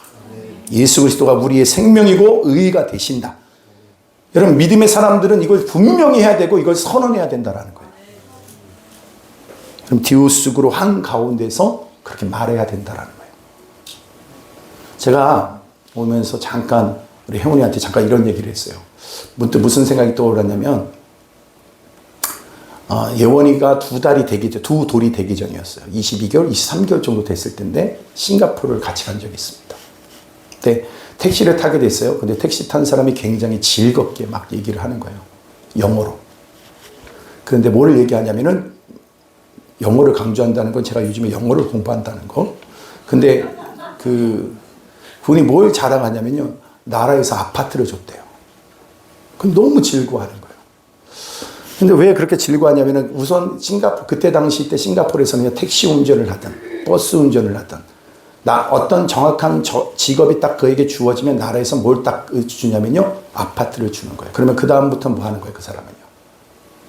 예수 그리스도가 우리의 생명이고 의가 되신다. 여러분, 믿음의 사람들은 이걸 분명히 해야 되고 이걸 선언해야 된다라는 거예요. 그럼 디오스구로 한가운데서 그렇게 말해야 된다라는 거예요. 제가 오면서 잠깐 우리 혜원이한테 잠깐 이런 얘기를 했어요. 문득 무슨 생각이 떠올랐냐면 예원이가 두 돌이 되기 전이었어요. 22개월, 23개월 정도 됐을 텐데 싱가포르를 같이 간 적이 있습니다. 그때 택시를 타게 됐어요. 근데 택시 탄 사람이 굉장히 즐겁게 막 얘기를 하는 거예요. 영어로. 그런데 뭘 얘기하냐면은 영어를 강조한다는 건 제가 요즘에 영어를 공부한다는 거. 근데 그분이 뭘 자랑하냐면요. 나라에서 아파트를 줬대요. 그럼 너무 즐거워하는 거예요. 근데 왜 그렇게 즐거워하냐면은 우선 그때 당시 때 싱가포르에서는 택시 운전을 하든 버스 운전을 하든 어떤 정확한 직업이 딱 그에게 주어지면 나라에서 뭘 딱 주냐면요. 아파트를 주는 거예요. 그러면 그 다음부터 뭐 하는 거예요? 그 사람은요.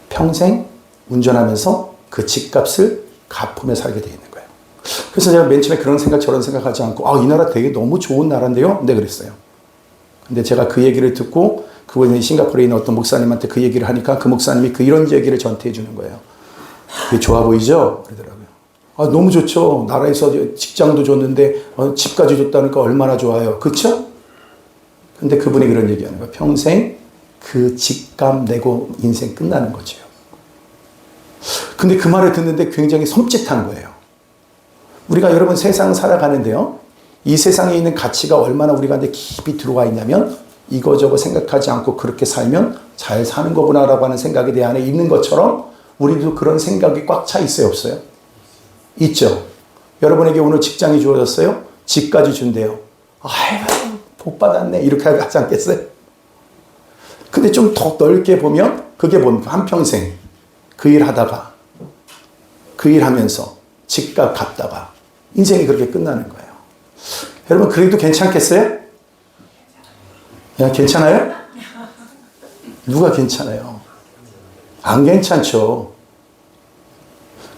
평생 운전하면서 그 집값을 갚으며 살게 되어 있는 거예요. 그래서 제가 맨 처음에 그런 생각 저런 생각하지 않고 이 나라 되게 너무 좋은 나라인데요? 네, 그랬어요. 근데 제가 그 얘기를 듣고 그분이 싱가포르에 있는 어떤 목사님한테 그 얘기를 하니까 그 목사님이 이런 얘기를 전해 주는 거예요. 그게 좋아 보이죠? 그러더라고요. 너무 좋죠. 나라에서 직장도 줬는데 집까지 줬다니까 얼마나 좋아요. 그렇죠? 근데 그분이 그런 얘기하는 거예요. 평생 그 집값 내고 인생 끝나는 거죠. 근데 그 말을 듣는데 굉장히 섬찟한 거예요. 우리가 여러분 세상 살아가는데요. 이 세상에 있는 가치가 얼마나 우리가 깊이 들어와 있냐면 이거저거 생각하지 않고 그렇게 살면 잘 사는 거구나라고 하는 생각이 내 안에 있는 것처럼 우리도 그런 생각이 꽉 차 있어요, 없어요? 있죠. 여러분에게 오늘 직장이 주어졌어요? 집까지 준대요. 아이고, 복 받았네. 이렇게 하지 않겠어요? 근데 좀 더 넓게 보면 그게 뭡니까? 한평생 그 일 하다가 그 일 하면서 집값 갚다가 인생이 그렇게 끝나는 거예요. 여러분, 그래도 괜찮겠어요? 야, 괜찮아요? 누가 괜찮아요? 안 괜찮죠.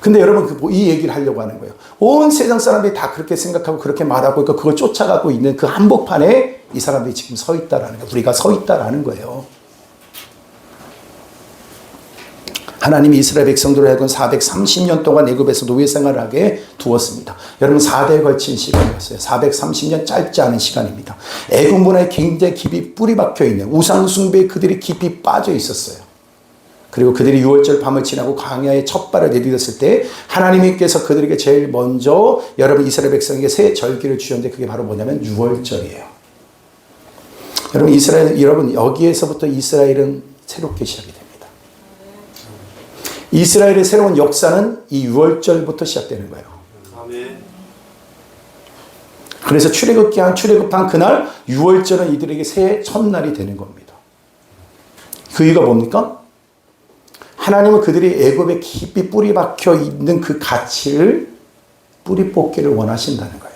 근데 여러분, 이 얘기를 하려고 하는 거예요. 온 세상 사람들이 다 그렇게 생각하고 그렇게 말하고 있고 그걸 쫓아가고 있는 그 한복판에 이 사람들이 지금 서 있다라는 거예요. 우리가 서 있다라는 거예요. 하나님이 이스라엘 백성들을 하여금 430년 동안 애굽에서 노예 생활을 하게 두었습니다. 여러분, 4대에 걸친 시간이었어요. 430년 짧지 않은 시간입니다. 애굽 문화에 굉장히 깊이 뿌리 박혀 있는 우상 숭배에 그들이 깊이 빠져 있었어요. 그리고 그들이 유월절 밤을 지나고 광야에 첫 발을 내디뎠을 때 하나님께서 그들에게 제일 먼저 여러분 이스라엘 백성에게 새 절기를 주셨는데 그게 바로 뭐냐면 유월절이에요. 여러분 여기에서부터 이스라엘은 새롭게 시작이 됩니다. 이스라엘의 새로운 역사는 이 유월절부터 시작되는 거예요. 그래서 출애굽한 그날 유월절은 이들에게 새해 첫날이 되는 겁니다. 그 이유가 뭡니까? 하나님은 그들이 애굽에 깊이 뿌리 박혀 있는 그 가치를 뿌리 뽑기를 원하신다는 거예요.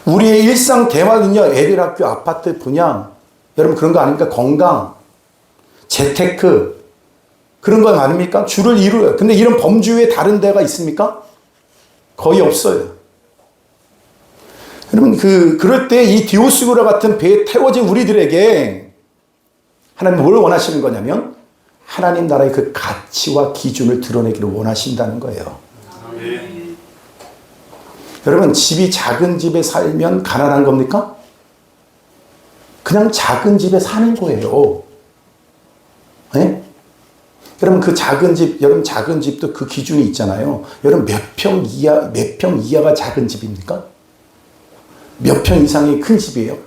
우리의 일상 대화는요, 애들 학교, 아파트 분양, 여러분 그런 거 아닙니까? 건강, 재테크, 그런 건 아닙니까? 주를 이루어요. 근데 이런 범주에 다른 데가 있습니까? 거의 없어요. 여러분, 그럴 때 이 디오스구라 같은 배에 태워진 우리들에게 하나님은 뭘 원하시는 거냐면 하나님 나라의 그 가치와 기준을 드러내기를 원하신다는 거예요. 아멘. 여러분, 집이 작은 집에 살면 가난한 겁니까? 그냥 작은 집에 사는 거예요. 네? 여러분, 그 작은 집, 여러분 작은 집도 그 기준이 있잖아요. 여러분 몇 평 이하가 작은 집입니까? 몇 평 이상이 큰 집이에요?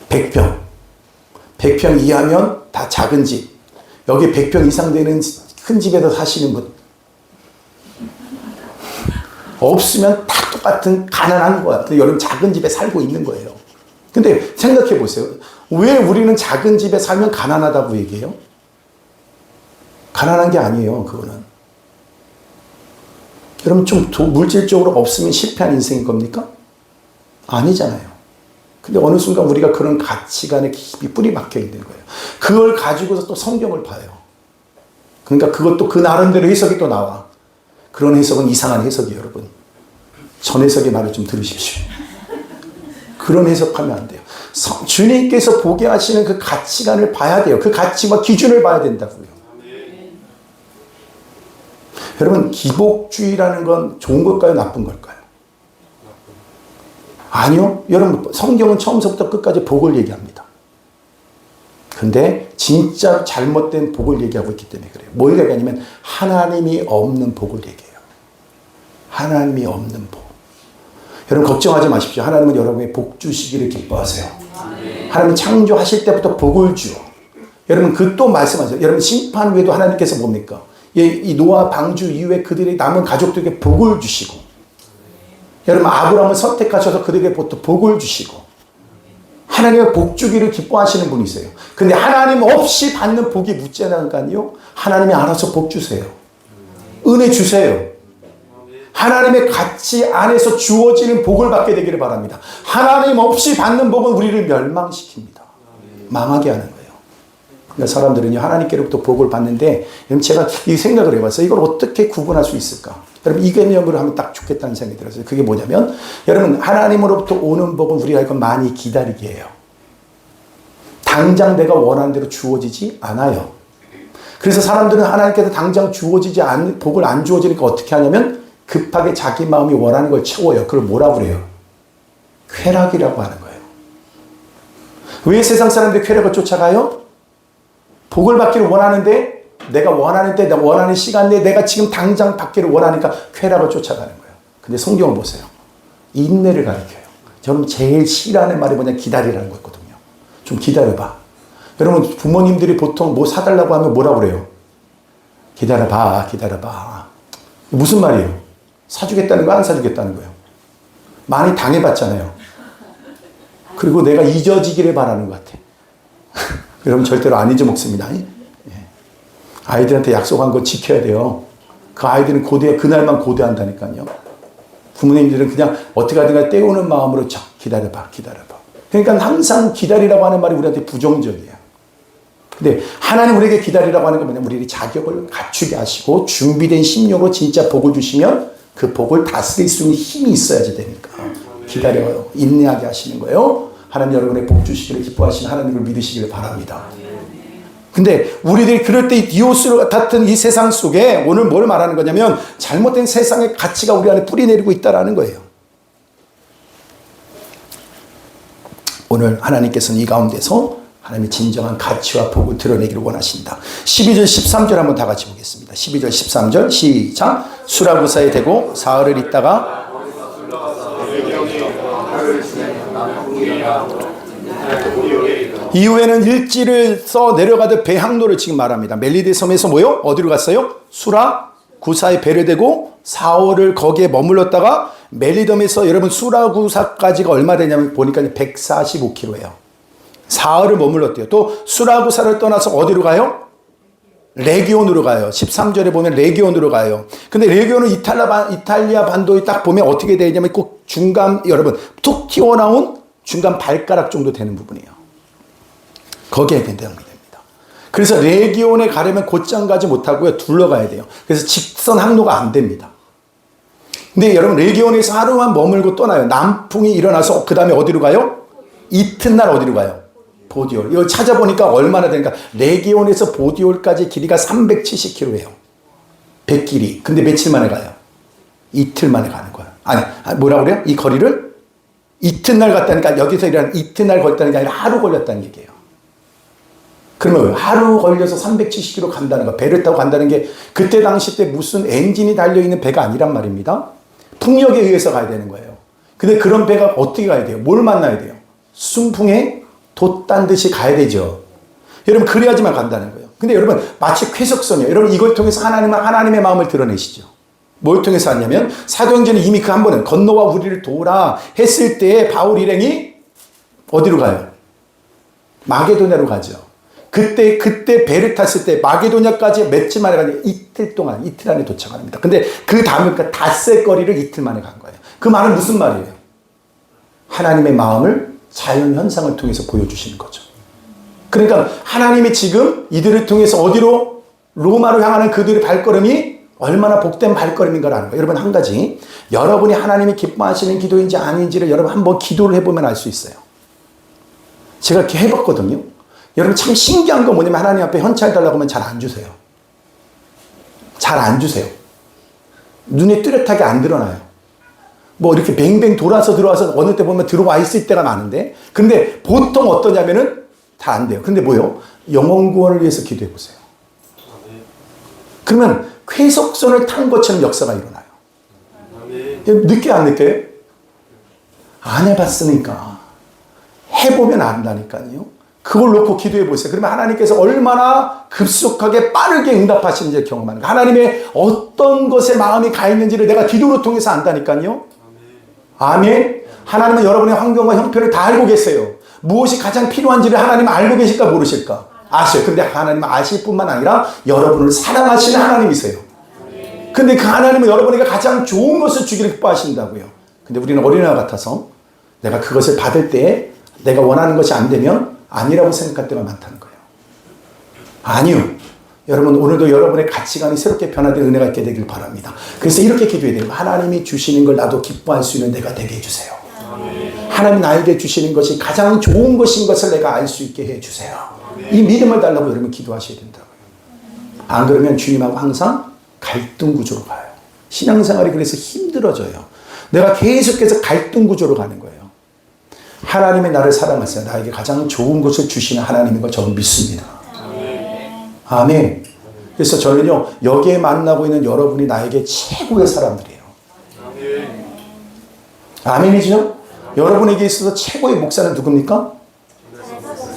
100평. 100평 이하면 다 작은 집. 여기 100평 이상 되는 큰 집에서 사시는 분. 없으면 다 똑같은 가난한 거야. 여러분 작은 집에 살고 있는 거예요. 근데 생각해 보세요. 왜 우리는 작은 집에 살면 가난하다고 얘기해요? 가난한 게 아니에요, 그거는. 여러분 좀 물질적으로 없으면 실패한 인생인 겁니까? 아니잖아요. 근데 어느 순간 우리가 그런 가치관에 깊이 뿌리 박혀 있는 거예요. 그걸 가지고서 또 성경을 봐요. 그러니까 그것도 그 나름대로 해석이 또 나와. 그런 해석은 이상한 해석이에요, 여러분. 전 해석의 말을 좀 들으십시오. 그런 해석하면 안 돼요. 주님께서 보게 하시는 그 가치관을 봐야 돼요. 그 가치와 기준을 봐야 된다고요. 여러분, 기복주의라는 건 좋은 걸까요? 나쁜 걸까요? 아니요. 여러분, 성경은 처음부터 끝까지 복을 얘기합니다. 근데 진짜 잘못된 복을 얘기하고 있기 때문에 그래요. 뭘 얘기하냐면 하나님이 없는 복을 얘기해요. 하나님이 없는 복. 여러분 걱정하지 마십시오. 하나님은 여러분의 복 주시기를 기뻐하세요. 하나님 창조하실 때부터 복을 주어. 여러분 그 또 말씀하세요. 여러분 심판 후에도 하나님께서 뭡니까? 이 노아 방주 이후에 그들의 남은 가족들에게 복을 주시고 여러분 아브라함을 선택하셔서 그들에게 복을 주시고 하나님의 복 주기를 기뻐하시는 분이세요. 근데 하나님 없이 받는 복이 묻지않으니까요. 하나님이 알아서 복 주세요. 은혜 주세요. 하나님의 가치 안에서 주어지는 복을 받게 되기를 바랍니다. 하나님 없이 받는 복은 우리를 멸망시킵니다. 망하게 하는 거예요. 그러니까 사람들은요, 하나님께로부터 복을 받는데, 제가 이 생각을 해봤어요. 이걸 어떻게 구분할 수 있을까? 여러분, 이 개념으로 하면 딱 좋겠다는 생각이 들었어요. 그게 뭐냐면, 여러분, 하나님으로부터 오는 복은 우리가 이거 많이 기다리게 해요. 당장 내가 원하는 대로 주어지지 않아요. 그래서 사람들은 하나님께서 당장 복을 안 주어지니까 어떻게 하냐면, 급하게 자기 마음이 원하는 걸 채워요. 그걸 뭐라고 그래요? 쾌락이라고 하는 거예요. 왜 세상 사람들이 쾌락을 쫓아가요? 복을 받기를 원하는데 내가 원하는 시간 내에 내가 지금 당장 받기를 원하니까 쾌락을 쫓아가는 거예요. 근데 성경을 보세요. 인내를 가르쳐요. 저는 제일 싫어하는 말이 뭐냐? 기다리라는 거거든요. 좀 기다려봐. 여러분 부모님들이 보통 뭐 사달라고 하면 뭐라고 그래요? 기다려봐. 무슨 말이에요? 사주겠다는 거 안 사주겠다는 거예요. 많이 당해봤잖아요. 그리고 내가 잊어지기를 바라는 것 같아. 여러분 절대로 안 잊어먹습니다. 아이들한테 약속한 거 지켜야 돼요. 그 아이들은 그날만 고대한다니까요. 부모님들은 그냥 어떻게 하든가 때우는 마음으로 기다려봐. 그러니까 항상 기다리라고 하는 말이 우리한테 부정적이에요. 근데 하나님 우리에게 기다리라고 하는 건 뭐냐면 우리에게 자격을 갖추게 하시고 준비된 심령으로 진짜 복을 주시면 그 복을 다스릴 수 있는 힘이 있어야지 되니까 기다려요. 인내하게 하시는 거예요. 하나님 여러분의 복 주시기를 기뻐하시는 하나님을 믿으시기를 바랍니다. 근데 우리들이 그럴 때 디오스 같은 이 세상 속에 오늘 뭘 말하는 거냐면 잘못된 세상의 가치가 우리 안에 뿌리내리고 있다는 거예요. 오늘 하나님께서는 이 가운데서 하나님의 진정한 가치와 복을 드러내기를 원하신다. 12절 13절 한번 다 같이 보겠습니다. 12절 13절 시작. 수라구사에 대고 사흘을 있다가 이후에는 일지를 써 내려가듯 배항로를 지금 말합니다. 멜리데 섬에서 뭐요? 어디로 갔어요? 수라구사에 배를 대고 4월을 거기에 머물렀다가 멜리돔에서 여러분 수라구사까지가 얼마 되냐면 보니까 145km예요. 4월을 머물렀대요. 또 수라구사를 떠나서 어디로 가요? 레기온으로 가요. 13절에 보면 레기온으로 가요. 근데 레기온은 이탈리아 반도에 딱 보면 어떻게 되냐면 꼭 중간, 여러분 툭 튀어나온 중간 발가락 정도 되는 부분이에요. 거기에 된다는 겁니다. 그래서 레기온에 가려면 곧장 가지 못하고요. 둘러가야 돼요. 그래서 직선 항로가 안 됩니다. 근데 여러분 레기온에서 하루만 머물고 떠나요. 남풍이 일어나서 그 다음에 어디로 가요? 이튿날 어디로 가요? 보디올. 이거 찾아보니까 얼마나 되니까 레기온에서 보디올까지 길이가 370km예요. 100길이. 근데 며칠 만에 가요? 이틀 만에 가는 거예요. 아니, 뭐라 그래요? 이 거리를 이튿날 갔다니까 여기서 일하는 이튿날 걸렸다는 게 아니라 하루 걸렸다는 얘기예요. 그러면 하루 걸려서 370km 간다는 거, 배를 타고 간다는 게 그때 당시 때 무슨 엔진이 달려있는 배가 아니란 말입니다. 풍력에 의해서 가야 되는 거예요. 근데 그런 배가 어떻게 가야 돼요? 뭘 만나야 돼요? 순풍에 돛단 듯이 가야 되죠. 여러분 그래야지만 간다는 거예요. 근데 여러분 마치 쾌속성이에요. 여러분 이걸 통해서 하나님의 마음을 드러내시죠. 뭘 통해서 하냐면 사도행전에 이미 그 한 번은 건너와 우리를 도우라 했을 때에 바울 일행이 어디로 가요? 마게도냐로 가죠. 그때 배를 탔을 때 마게도냐까지 며칠 만에 가냐? 이틀 안에 도착합니다. 근데 그 다음에 닷새 거리를 이틀 만에 간 거예요. 그 말은 무슨 말이에요? 하나님의 마음을 자연 현상을 통해서 보여주시는 거죠. 그러니까 하나님이 지금 이들을 통해서 어디로? 로마로 향하는 그들의 발걸음이 얼마나 복된 발걸음인가라는 거예요. 여러분 한 가지, 여러분이 하나님이 기뻐하시는 기도인지 아닌지를 여러분 한번 기도를 해보면 알 수 있어요. 제가 이렇게 해봤거든요. 여러분 참 신기한 건 뭐냐면 하나님 앞에 현찰 달라고 하면 잘 안 주세요. 잘 안 주세요. 눈에 뚜렷하게 안 드러나요. 뭐 이렇게 뱅뱅 돌아서 들어와서 어느 때 보면 들어와 있을 때가 많은데, 근데 보통 어떠냐면은 다 안 돼요. 근데 뭐요? 영혼 구원을 위해서 기도해 보세요. 그러면 쾌속선을 탄 것처럼 역사가 일어나요. 느껴 안 느껴요? 안 해봤으니까. 해보면 안다니까요. 그걸 놓고 기도해 보세요. 그러면 하나님께서 얼마나 급속하게 빠르게 응답하시는지 경험하는 거예요. 하나님의 어떤 것에 마음이 가 있는지를 내가 기도로 통해서 안다니까요. 아멘. 하나님은 여러분의 환경과 형편을 다 알고 계세요. 무엇이 가장 필요한지를 하나님은 알고 계실까 모르실까? 아셔요. 근데 하나님은 아실 뿐만 아니라 여러분을 사랑하시는 하나님이세요. 근데 그 하나님은 여러분에게 가장 좋은 것을 주기를 기뻐하신다고요. 근데 우리는 어린아이 같아서 내가 그것을 받을 때 내가 원하는 것이 안 되면 아니라고 생각할 때가 많다는 거예요. 아니요. 여러분 오늘도 여러분의 가치관이 새롭게 변화된 은혜가 있게 되길 바랍니다. 그래서 이렇게 기도해야 돼요. 하나님이 주시는 걸 나도 기뻐할 수 있는 내가 되게 해주세요. 하나님 나에게 주시는 것이 가장 좋은 것인 것을 내가 알 수 있게 해주세요. 이 믿음을 달라고 여러분 기도하셔야 된다고요. 안 그러면 주님하고 항상 갈등 구조로 가요. 신앙생활이 그래서 힘들어져요. 내가 계속해서 갈등 구조로 가는 거예요. 하나님이 나를 사랑하세요. 나에게 가장 좋은 것을 주시는 하나님인 걸 저는 믿습니다. 아멘. 그래서 저는요, 여기에 만나고 있는 여러분이 나에게 최고의 사람들이에요. 아멘이죠? 여러분에게 있어서 최고의 목사는 누굽니까?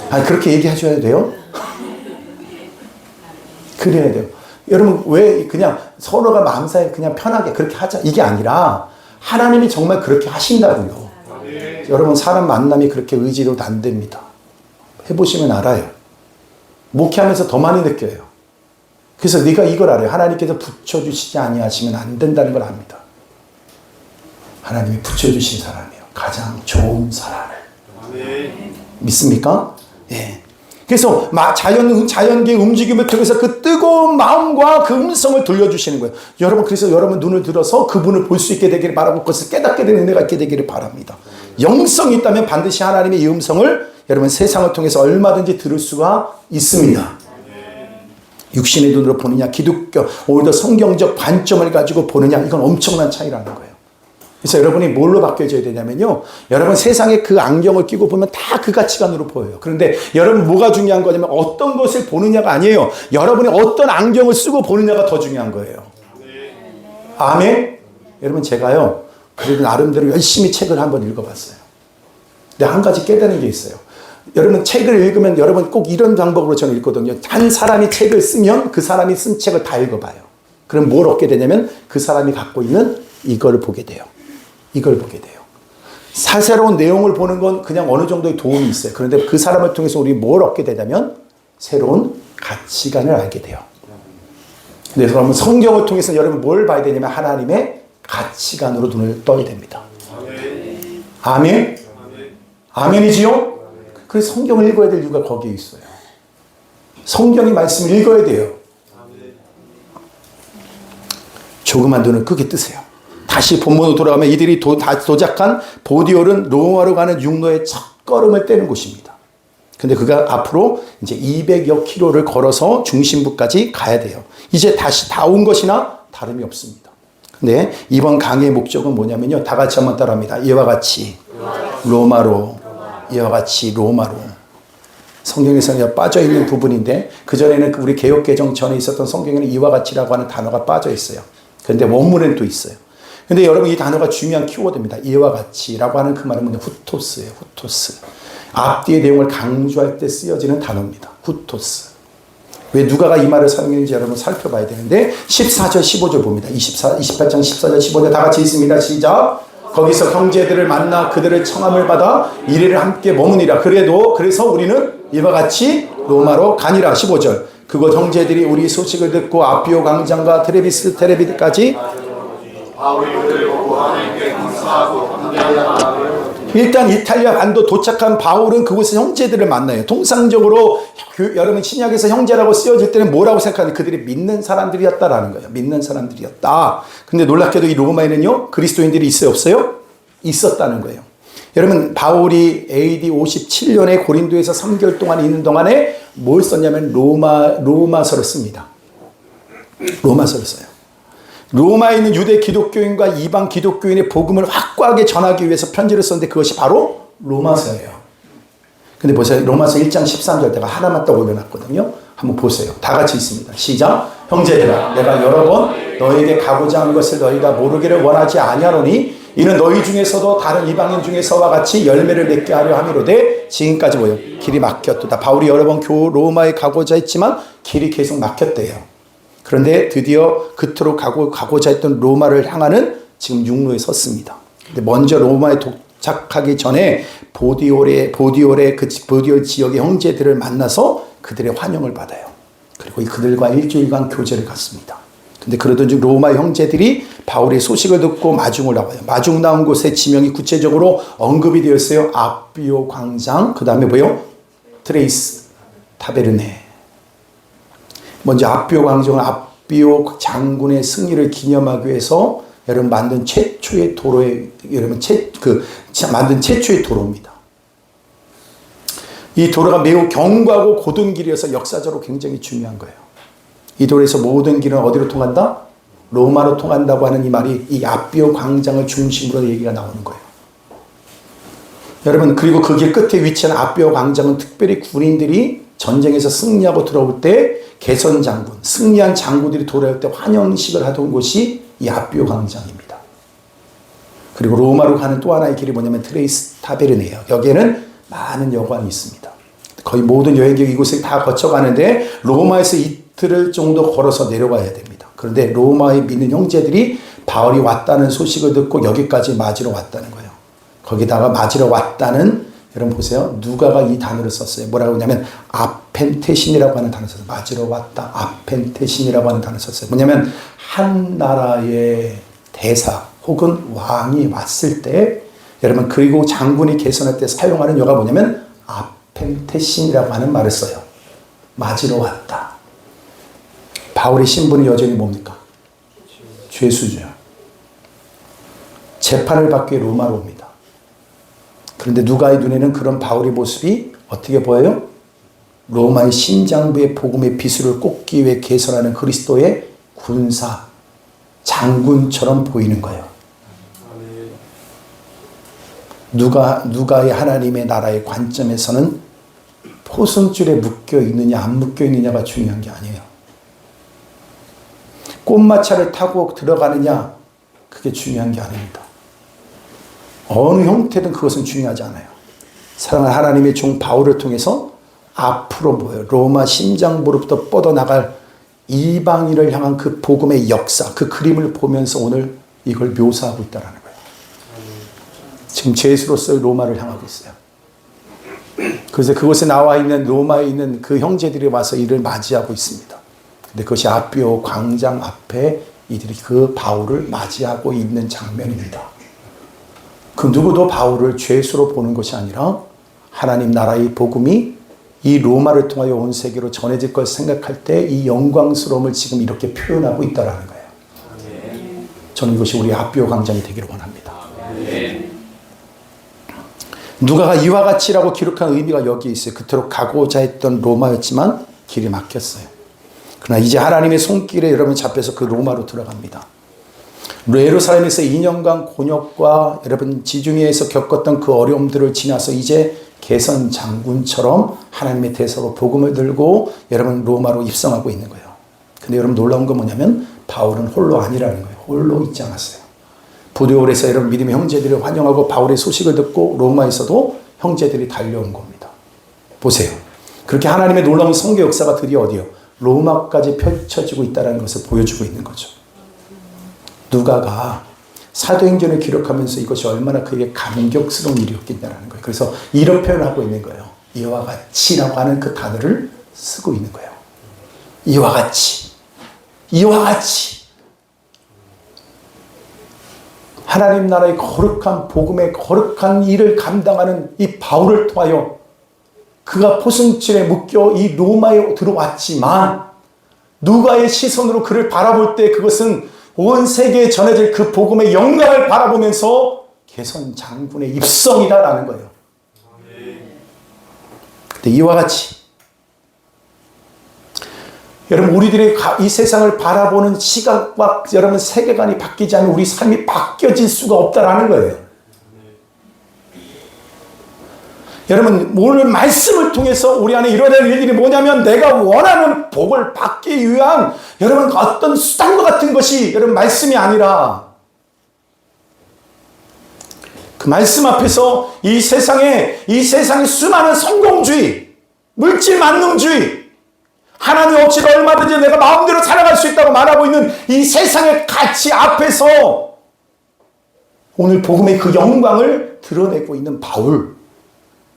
아니, 그렇게 얘기해줘야 돼요? 그래야 돼요. 여러분, 왜 그냥 서로가 마음사에 그냥 편하게 그렇게 하자. 이게 아니라 하나님이 정말 그렇게 하신다고요. 여러분, 사람 만남이 그렇게 의지로도 안 됩니다. 해보시면 알아요. 목회하면서 더 많이 느껴요. 그래서 네가 이걸 알아요. 하나님께서 붙여주시지 아니하시면 안 된다는 걸 압니다. 하나님이 붙여주신 사람이에요. 가장 좋은 사람을. 믿습니까? 예. 그래서 자연계의 움직임을 통해서 그 뜨거운 마음과 그 음성을 들려주시는 거예요. 여러분, 그래서 여러분 눈을 들어서 그분을 볼 수 있게 되기를 바라고 그것을 깨닫게 되는 은혜가 있게 되기를 바랍니다. 영성이 있다면 반드시 하나님의 이 음성을 여러분 세상을 통해서 얼마든지 들을 수가 있습니다. 육신의 눈으로 보느냐, 기독교 오히려 성경적 관점을 가지고 보느냐, 이건 엄청난 차이라는 거예요. 그래서 여러분이 뭘로 바뀌어져야 되냐면요. 여러분 세상에 그 안경을 끼고 보면 다 그 가치관으로 보여요. 그런데 여러분 뭐가 중요한 거냐면 어떤 것을 보느냐가 아니에요. 여러분이 어떤 안경을 쓰고 보느냐가 더 중요한 거예요. 아멘? 여러분 제가요. 그래도 나름대로 열심히 책을 한번 읽어봤어요. 근데 한 가지 깨달은 게 있어요. 여러분 책을 읽으면 여러분 꼭 이런 방법으로 저는 읽거든요. 한 사람이 책을 쓰면 그 사람이 쓴 책을 다 읽어봐요. 그럼 뭘 얻게 되냐면 그 사람이 갖고 있는 이걸 보게 돼요. 이걸 보게 돼요. 사사로운 내용을 보는 건 그냥 어느 정도의 도움이 있어요. 그런데 그 사람을 통해서 우리 뭘 얻게 되냐면 새로운 가치관을 알게 돼요. 그래서 그러면 성경을 통해서 여러분 뭘 봐야 되냐면 하나님의 가치관으로 눈을 떠야 됩니다. 아멘? 아멘이지요? 그래서 성경을 읽어야 될 이유가 거기에 있어요. 성경의 말씀을 읽어야 돼요. 조그만 눈을 크게 뜨세요. 다시 본문으로 돌아가면 이들이 도착한 보디올은 로마로 가는 육로의 첫걸음을 떼는 곳입니다. 근데 그가 앞으로 이제 200여 킬로를 걸어서 중심부까지 가야 돼요. 이제 다시 다 온 것이나 다름이 없습니다. 근데 이번 강의의 목적은 뭐냐면요. 다 같이 한번 따라합니다. 이와 같이 로마로, 이와 같이 로마로. 성경에서는 빠져있는 부분인데 그전에는 우리 개역개정 전에 있었던 성경에는 이와 같이라고 하는 단어가 빠져 있어요. 그런데 원문에는 또 있어요. 근데 여러분 이 단어가 중요한 키워드입니다. 이와 같이라고 하는 그 말은 뭐냐? 후토스예요. 후토스. 앞뒤의 내용을 강조할 때 쓰여지는 단어입니다. 후토스. 왜 누가가 이 말을 사용했는지 여러분 살펴봐야 되는데 14절 15절 봅니다. 28장 14절 15절 다 같이 있습니다. 시작. 거기서 형제들을 만나 그들의 청함을 받아 이래를 함께 머무니라. 그래서 우리는 이와 같이 로마로 가니라. 15절. 그곳 형제들이 우리 소식을 듣고 아피오 광장과 테레비드까지 일단 이탈리아 반도 도착한 바울은 그곳에서 형제들을 만나요. 통상적으로 여러분 신약에서 형제라고 쓰여질 때는 뭐라고 생각하는지 그들이 믿는 사람들이었다라는 거예요. 믿는 사람들이었다. 근데 놀랍게도 이 로마에는요 그리스도인들이 있어요 없어요? 있었다는 거예요. 여러분 바울이 AD 57년에 고린도에서 3개월 동안 있는 동안에 뭘 썼냐면 로마서를 씁니다. 로마서를 써요. 로마에 있는 유대 기독교인과 이방 기독교인의 복음을 확고하게 전하기 위해서 편지를 썼는데 그것이 바로 로마서예요. 근데 보세요. 로마서 1장 13절 내가 하나만 딱 올려놨거든요. 한번 보세요. 다 같이 있습니다. 시작. 형제들아 내가 여러 번 너에게 가고자 하는 것을 너희가 모르기를 원하지 아니하노니 이는 너희 중에서도 다른 이방인 중에서와 같이 열매를 맺게 하려 함이로되 지금까지 뭐예요? 길이 막혔도다. 바울이 여러 번 로마에 가고자 했지만 길이 계속 막혔대요. 그런데 드디어 그토록 가고자 했던 로마를 향하는 지금 육로에 섰습니다. 근데 먼저 로마에 도착하기 전에 보디올 지역의 형제들을 만나서 그들의 환영을 받아요. 그리고 그들과 일주일간 교제를 갖습니다. 근데 그러던 중 로마 형제들이 바울의 소식을 듣고 마중을 나와요. 마중 나온 곳의 지명이 구체적으로 언급이 되었어요. 아비오 광장, 그 다음에 뭐요? 트레이스 타베르네. 먼저 아비오 광장은 아비오 장군의 승리를 기념하기 위해서 여러분 만든 최초의 도로에 만든 최초의 도로입니다. 이 도로가 매우 견고하고 고든 길이어서 역사적으로 굉장히 중요한 거예요. 이 도로에서 모든 길은 어디로 통한다? 로마로 통한다고 하는 이 말이 이 아비오 광장을 중심으로 얘기가 나오는 거예요. 여러분 그리고 그 길 끝에 위치한 아비오 광장은 특별히 군인들이 전쟁에서 승리하고 들어올 때 개선 장군, 승리한 장군들이 돌아올 때 환영식을 하던 곳이 이 아비오 광장입니다. 그리고 로마로 가는 또 하나의 길이 뭐냐면 트레이스 타베르네예요. 여기에는 많은 여관이 있습니다. 거의 모든 여행객이 이곳을 다 거쳐가는데 로마에서 이틀을 정도 걸어서 내려가야 됩니다. 그런데 로마에 믿는 형제들이 바울이 왔다는 소식을 듣고 여기까지 맞으러 왔다는 거예요. 거기다가 맞으러 왔다는 여러분 보세요. 누가가 이 단어를 썼어요. 뭐라고 하냐면 아펜테신이라고 하는 단어를 썼어요. 맞으러 왔다. 아펜테신이라고 하는 단어를 썼어요. 뭐냐면 한 나라의 대사 혹은 왕이 왔을 때 여러분 그리고 장군이 개선할 때 사용하는 여가 뭐냐면 아펜테신이라고 하는 말을 써요. 맞으러 왔다. 바울의 신분은 여전히 뭡니까? 죄수죠. 재판을 받기 위해 로마로 옵니다. 그런데 누가의 눈에는 그런 바울의 모습이 어떻게 보여요? 로마의 심장부의 복음의 비수를 꽂기 위해 개선하는 그리스도의 군사, 장군처럼 보이는 거예요. 누가의 하나님의 나라의 관점에서는 포승줄에 묶여 있느냐 안 묶여 있느냐가 중요한 게 아니에요. 꽃마차를 타고 들어가느냐 그게 중요한 게 아닙니다. 어느 형태든 그것은 중요하지 않아요. 사랑하는 하나님의 종 바울을 통해서 앞으로 뭐예요? 로마 심장부로부터 뻗어나갈 이방인을 향한 그 복음의 역사, 그 그림을 보면서 오늘 이걸 묘사하고 있다는 거예요. 지금 제수로서 로마를 향하고 있어요. 그래서 그곳에 나와 있는 로마에 있는 그 형제들이 와서 이를 맞이하고 있습니다. 근데 그것이 아비오 광장 앞에 이들이 그 바울을 맞이하고 있는 장면입니다. 그 누구도 바울을 죄수로 보는 것이 아니라 하나님 나라의 복음이 이 로마를 통하여 온 세계로 전해질 걸 생각할 때 이 영광스러움을 지금 이렇게 표현하고 있다는 거예요. 저는 이것이 우리 아비오 광장이 되기를 원합니다. 누가가 이와 같이라고 기록한 의미가 여기 있어요. 그토록 가고자 했던 로마였지만 길이 막혔어요. 그러나 이제 하나님의 손길에 여러분 잡혀서 그 로마로 들어갑니다. 예루살렘에서 2년간 곤욕과 여러분 지중해에서 겪었던 그 어려움들을 지나서 이제 개선 장군처럼 하나님의 대사로 복음을 들고 여러분 로마로 입성하고 있는 거예요. 근데 여러분 놀라운 건 뭐냐면 바울은 홀로 아니라는 거예요. 홀로 있지 않았어요. 부두올에서 여러분 믿음의 형제들을 환영하고 바울의 소식을 듣고 로마에서도 형제들이 달려온 겁니다. 보세요. 그렇게 하나님의 놀라운 선교 역사가 드디어 어디요? 로마까지 펼쳐지고 있다는 것을 보여주고 있는 거죠. 누가가 사도행전을 기록하면서 이것이 얼마나 그에게 감격스러운 일이었겠냐는 거예요. 그래서 이런 표현을 하고 있는 거예요. 이와 같이라고 하는 그 단어를 쓰고 있는 거예요. 이와 같이. 이와 같이. 하나님 나라의 거룩한 복음의 거룩한 일을 감당하는 이 바울을 통하여 그가 포승줄에 묶여 이 로마에 들어왔지만 누가의 시선으로 그를 바라볼 때 그것은 온 세계에 전해질 그 복음의 영광을 바라보면서 개선 장군의 입성이다라는 거예요. 근데 이와 같이 여러분 우리들의 이 세상을 바라보는 시각과 여러분 세계관이 바뀌지 않으면 우리 삶이 바뀌어질 수가 없다라는 거예요. 여러분 오늘 말씀을 통해서 우리 안에 일어날 일들이 뭐냐면 내가 원하는 복을 받기 위한 여러분 어떤 수단과 같은 것이 여러분 말씀이 아니라 그 말씀 앞에서 이 세상의 수많은 성공주의, 물질 만능주의, 하나님 없이도 얼마든지 내가 마음대로 살아갈 수 있다고 말하고 있는 이 세상의 가치 앞에서 오늘 복음의 그 영광을 드러내고 있는 바울,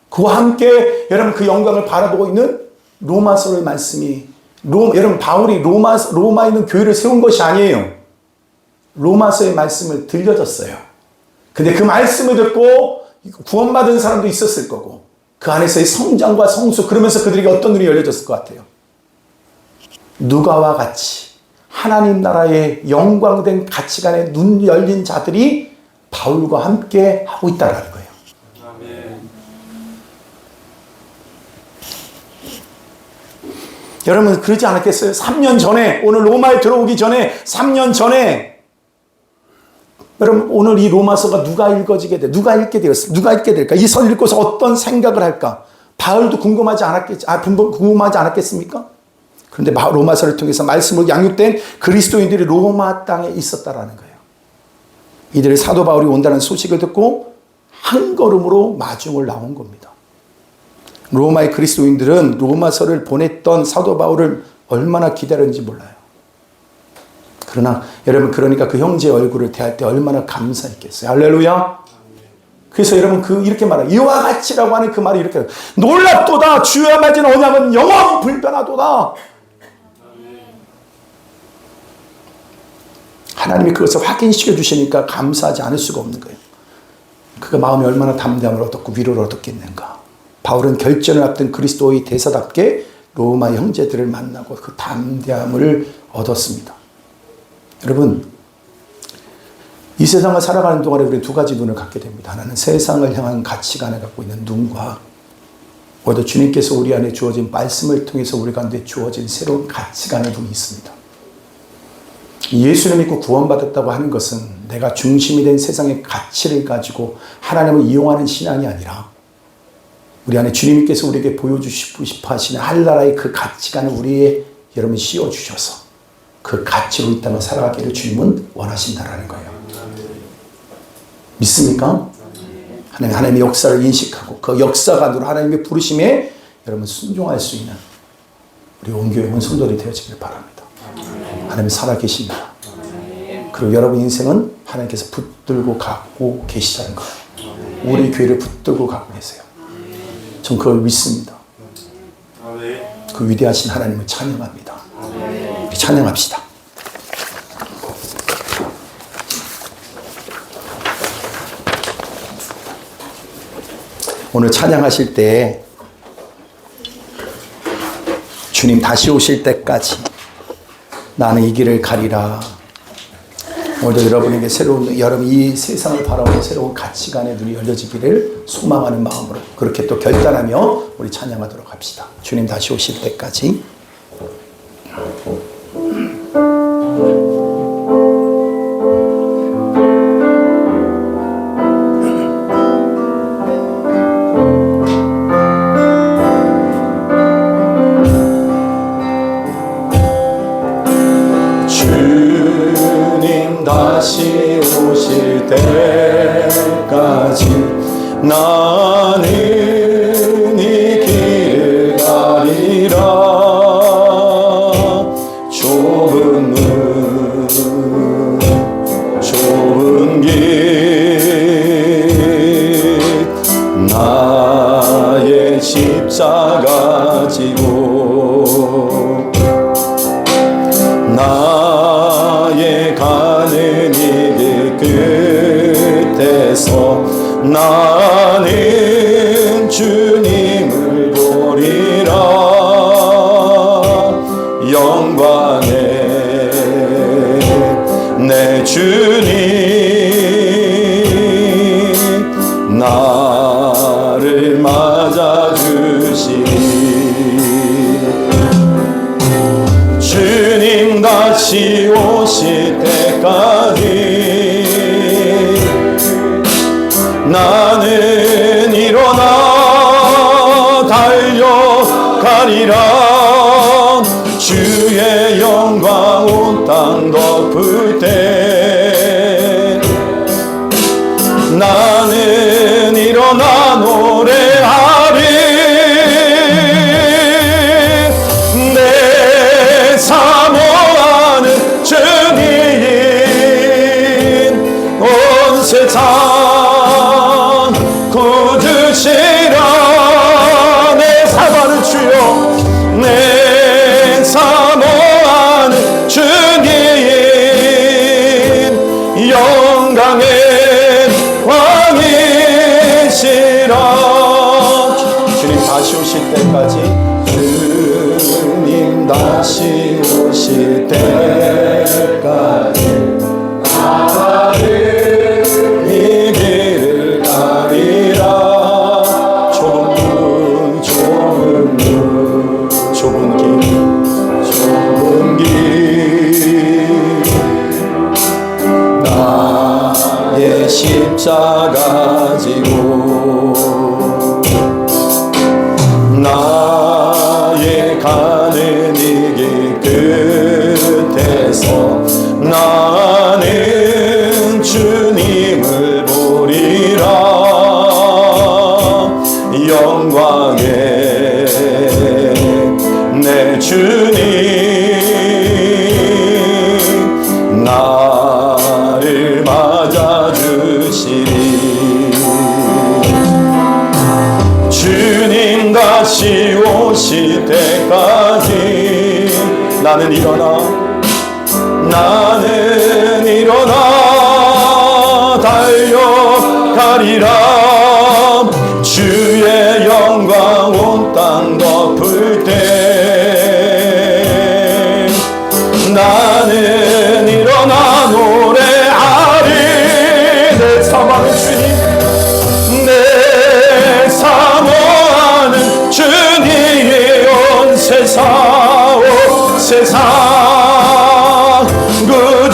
그와 함께 여러분 그 영광을 바라보고 있는 로마서의 말씀이 여러분 바울이 로마에 있는 교회를 세운 것이 아니에요. 로마서의 말씀을 들려줬어요. 근데 그 말씀을 듣고 구원받은 사람도 있었을 거고 그 안에서의 성장과 성수 그러면서 그들에게 어떤 눈이 열려졌을 것 같아요. 누가와 같이 하나님 나라의 영광된 가치관에 눈 열린 자들이 바울과 함께 하고 있다는 거예요. 여러분 그러지 않았겠어요? 3년 전에 오늘 로마에 들어오기 전에 3년 전에 여러분 오늘 이 로마서가 누가 읽어지게 돼? 누가 읽게 되었어? 누가 읽게 될까? 이 선 읽고서 어떤 생각을 할까? 바울도 궁금하지 않았겠습니까? 그런데 로마서를 통해서 말씀으로 양육된 그리스도인들이 로마 땅에 있었다라는 거예요. 이들의 사도 바울이 온다는 소식을 듣고 한 걸음으로 마중을 나온 겁니다. 로마의 그리스도인들은 로마서를 보냈던 사도 바울을 얼마나 기다렸는지 몰라요. 그러나 여러분 그러니까 그 형제의 얼굴을 대할 때 얼마나 감사했겠어요. 할렐루야. 그래서 여러분 이렇게 말해요. 이와 같이라고 하는 그 말이 이렇게 놀랍도다 주여 맺은 언약은 영원 불변하도다. 하나님이 그것을 확인시켜 주시니까 감사하지 않을 수가 없는 거예요. 그 마음이 얼마나 담대함을 얻었고 위로를 얻었겠는가. 바울은 결전을 앞둔 그리스도의 대사답게 로마 형제들을 만나고 그 담대함을 얻었습니다. 여러분 이 세상을 살아가는 동안에 우리 두 가지 눈을 갖게 됩니다. 하나는 세상을 향한 가치관을 갖고 있는 눈과 오히려 주님께서 우리 안에 주어진 말씀을 통해서 우리 가운데 주어진 새로운 가치관의 눈이 있습니다. 예수를 믿고 구원받았다고 하는 것은 내가 중심이 된 세상의 가치를 가지고 하나님을 이용하는 신앙이 아니라 우리 안에 주님께서 우리에게 보여주시고 싶어 하시는 하늘나라의 그 가치관을 우리의 여러분 씌워주셔서 그 가치로 이 땅을 살아가기를 주님은 원하신다라는 거예요. 믿습니까? 하나님의 역사를 인식하고 그 역사관으로 하나님의 부르심에 여러분 순종할 수 있는 우리 온교회 온 성도들이 되어지길 바랍니다. 하나님 살아계십니다. 그리고 여러분 인생은 하나님께서 붙들고 갖고 계시다는 거예요. 우리 교회를 붙들고 갖고 계세요. 전 그걸 믿습니다. 그 위대하신 하나님을 찬양합니다. 우리 찬양합시다. 오늘 찬양하실 때 주님 다시 오실 때까지 나는 이 길을 가리라. 오늘도 여러분에게 새로운, 여러분 이 세상을 바라보는 새로운 가치관의 눈이 열려지기를 소망하는 마음으로 그렇게 또 결단하며 우리 찬양하도록 합시다. 주님 다시 오실 때까지.
다시 오실 때까지 나는 이 길을 가리라. 좁은 문 좁은 길 나의 십자가 지고 나의 가는 이 길 끝에서 나는 주님을 보리라. 영광의 내 주님 나를 맞아주시니 주님 다시 오실 때까지 나는 일어나 달려가리라. 주의 영광 온 땅 덮을 때 나는 일어나 노래하리. 내 사모하는 주님 온 세상 굳으시라. 내 사모하는 주여 내 사모하는 주님 영광의 왕이시라. 주님 다시 오실 때까지 주님 다시 오실 때까지 나를 이 길을 가리라. 좁은 문 좁은 문 좁은 길 좁은 길 나의 십자가 지고 나의 가는 이 길 끝에서 나는 주님을 보리라. 영광의 내 주님 나를 맞아주시리. 주님 다시 오실 때까지 나는 일어나 달려가리라. 주의 영광 온 땅 덮을 때 나는 일어나 노래하리. 내 사모하는 주님 내 사모하는 주님 온 세상 그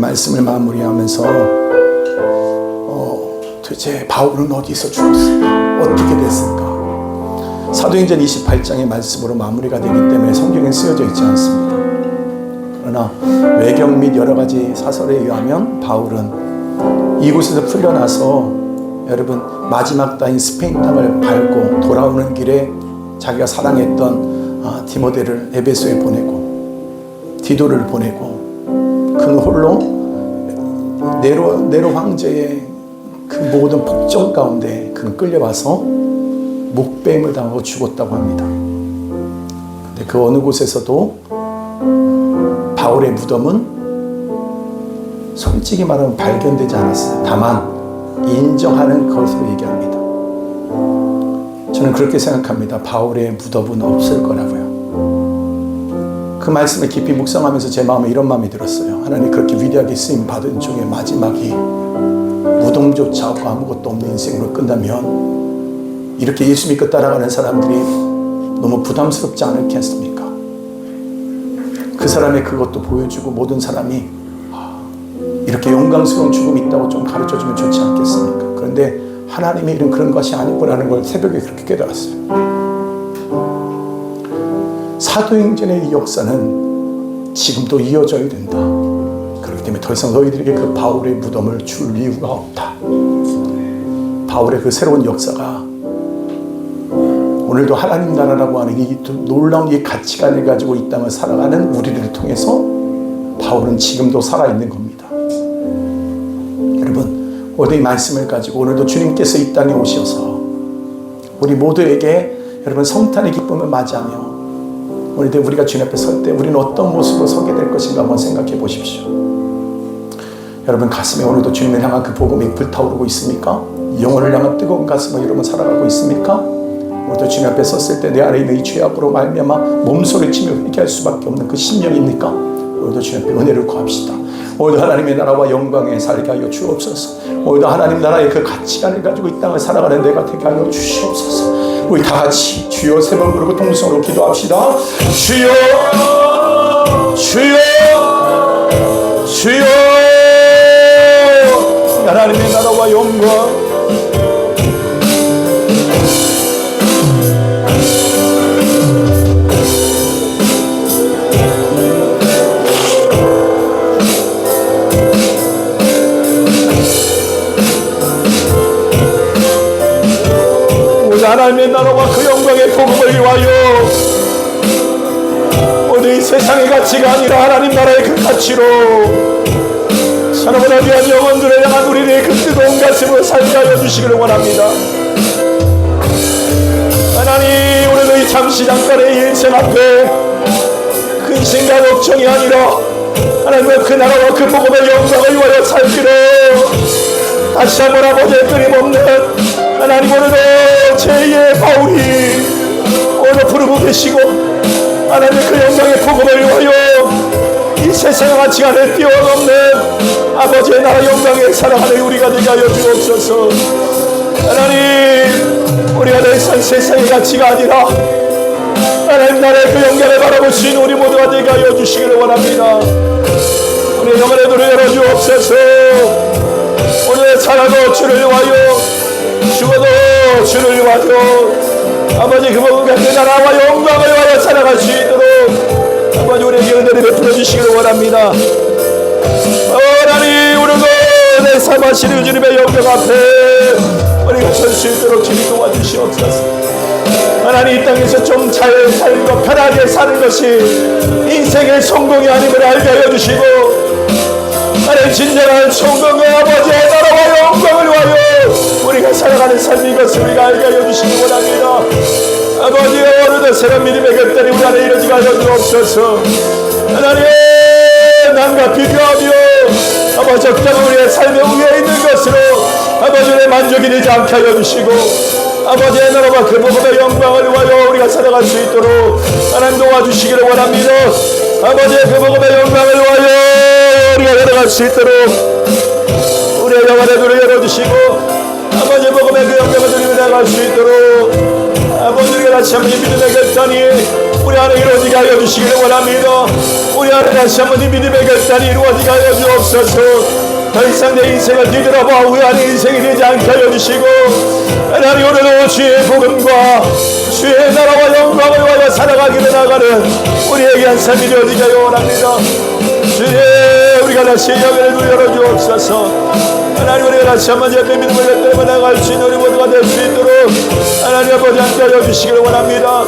말씀을 마무리하면서 도대체 바울은 어디서 죽었을까? 어떻게 됐을까? 사도행전 28장의 말씀으로 마무리가 되기 때문에 성경에 쓰여져 있지 않습니다. 그러나 외경 및 여러 가지 사설에 의하면 바울은 이곳에서 풀려나서 여러분 마지막 땅인 스페인 땅을 밟고 돌아오는 길에 자기가 사랑했던 디모데를 에베소에 보내고 디도를 보내고 그는 홀로 네로 황제의 그 모든 폭정 가운데 그는 끌려와서 목배임을 당하고 죽었다고 합니다. 근데 그 어느 곳에서도 바울의 무덤은 솔직히 말하면 발견되지 않았어요. 다만 인정하는 것으로 얘기합니다. 저는 그렇게 생각합니다. 바울의 무덤은 없을 거라고요. 그 말씀을 깊이 묵상하면서 제 마음에 이런 마음이 들었어요. 하나님 그렇게 위대하게 쓰임 받은 중에 마지막이 무덤조차 없고 아무것도 없는 인생으로 끝나면 이렇게 예수 믿고 따라가는 사람들이 너무 부담스럽지 않겠습니까? 그 사람의 그것도 보여주고 모든 사람이 이렇게 영광스러운 죽음이 있다고 좀 가르쳐주면 좋지 않겠습니까? 그런데 하나님의 일은 그런 것이 아니구나라는 걸 새벽에 그렇게 깨달았어요. 사도행전의 이 역사는 지금도 이어져야 된다. 그렇기 때문에 더 이상 너희들에게 그 바울의 무덤을 줄 이유가 없다. 바울의 그 새로운 역사가 오늘도 하나님 나라라고 하는 이 놀라운 이 가치관을 가지고 이 땅을 살아가는 우리들을 통해서 바울은 지금도 살아있는 겁니다. 여러분, 오늘 이 말씀을 가지고 오늘도 주님께서 이 땅에 오셔서 우리 모두에게 여러분 성탄의 기쁨을 맞이하며 오늘도 우리가 주님 앞에 설 때 우리는 어떤 모습으로 서게 될 것인가 한번 생각해 보십시오. 여러분 가슴에 오늘도 주님을 향한 그 복음이 불타오르고 있습니까? 영혼을 향한 뜨거운 가슴을 여러분 살아가고 있습니까? 오늘도 주님 앞에 섰을 때 내 안에 있는 이 죄악으로 말미암아 몸소리치며 회개할 수밖에 없는 그 심령입니까? 오늘도 주님 앞에 은혜를 구합시다. 오늘도 하나님의 나라와 영광에 살게 하여 주옵소서. 오늘도 하나님 나라의 그 가치관을 가지고 이 땅을 살아가는 내가 되게 하여 주시옵소서. 우리 다 같이 주여 세 번 부르고 통성으로 기도합시다. 주여 주여 주여 하나님의 나라와 영광 하나님의 나라와 그 영광의 복음을 위하여 오늘 이 세상의 가치가 아니라 하나님 나라의 그 가치로 사랑을 위한 영혼들을 향한 우리의 그 뜨거운 가슴을 살게 하여 주시기를 원합니다. 하나님 오늘도 이 잠시 잠깐의 인생 앞에 근심과 걱정이 아니라 하나님의 그 나라와 그 복음의 영광을 위하여 살기로 다시 한번 아버지의 끊임없는 하나님 오늘도 제2의 바울이 오늘 부르고 계시고 하나님의 그 영광의 복음을 위하여 이 세상의 가치관을 뛰어넘는 아버지의 나라 영광에 살아가는 우리가 되게 하여 주옵소서. 하나님 우리가 더 이상 세상의 가치가 아니라 하나님 나라의 그 영광을 바라볼 수 있는 우리 모두가 되게 하여 주시기를 원합니다. 우리 영혼의 눈을 열어주옵소서. 오늘 살아도 주를 위하여 죽어도 주를 위하여 아버지 그 복음과 그 나라와 영광을 위하여 살아갈 수 있도록 아버지 우리에게 은혜를 베풀어 주시기를 원합니다. 하나님 오늘도 내 삶하시는 주님의 영광 앞에 우리가 설 수 있도록 주님 도와주시옵소서. 하나님 이 땅에서 좀 잘 살고 편하게 사는 것이 인생의 성공이 아님을 알게 하여 주시고 하나님 진정한 성공과 아버지의 나라와 영광을 위하여 우리가 살아가는 삶인 것을 우리가 알게 하여 주시기 원합니다. 아버지 오늘도 새로운 믿음의 곁들이 우리 안에 이루어지게 하여 주옵소서. 하나님 남과 비교하며 아버지 적당한 우리의 삶의 위에 있는 것으로 아버지 우리의 만족이 되지 않게 하여 주시고 아버지의 나라와 그 복음의 영광을 위하여 우리가 살아갈 수 있도록 하나님 도와주시기를 원합니다. 아버지의 그 복음의 영광을 위하여 우리가 살아갈 수 있도록 우리의 영혼의 눈을 열어주시고 아버지의 복음의 그 영광을 누리며 나갈 수 있도록 아버지 우리가 다시 한번 이 믿음의 결단이
우리 안에 이루어지게 하여 주시기를 원합니다. 우리 안에 다시 한번 이 믿음의 결단이 이루어지게 하여 주옵소서. 더 이상 내 인생을 뒤돌아봐 후회하는 인생이 되지 않게 하여 주시고, 하나님 오늘도 주의 복음과 주의 나라와 영광을 위하여 살아가기를 나가는 우리에게 한 삶이 되어지게 하여 원합니다. 주님, 우리가 다시 여기를 열어주옵소서. 하나님, 우리가 다시 한번 옆에 믿음을 갖고 나갈 수 있는 우리 모두가 될 수 있도록 하나님 아버지 함께 하여 주시기를 원합니다.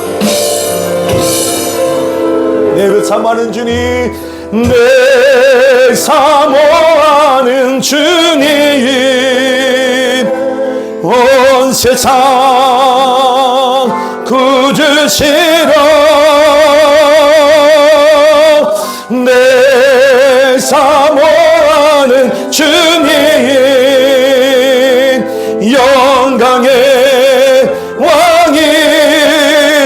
내 사모하는 주님, 내 사모하는 주님, 온 세상 구주시러 내 사모하는 주님, 영광의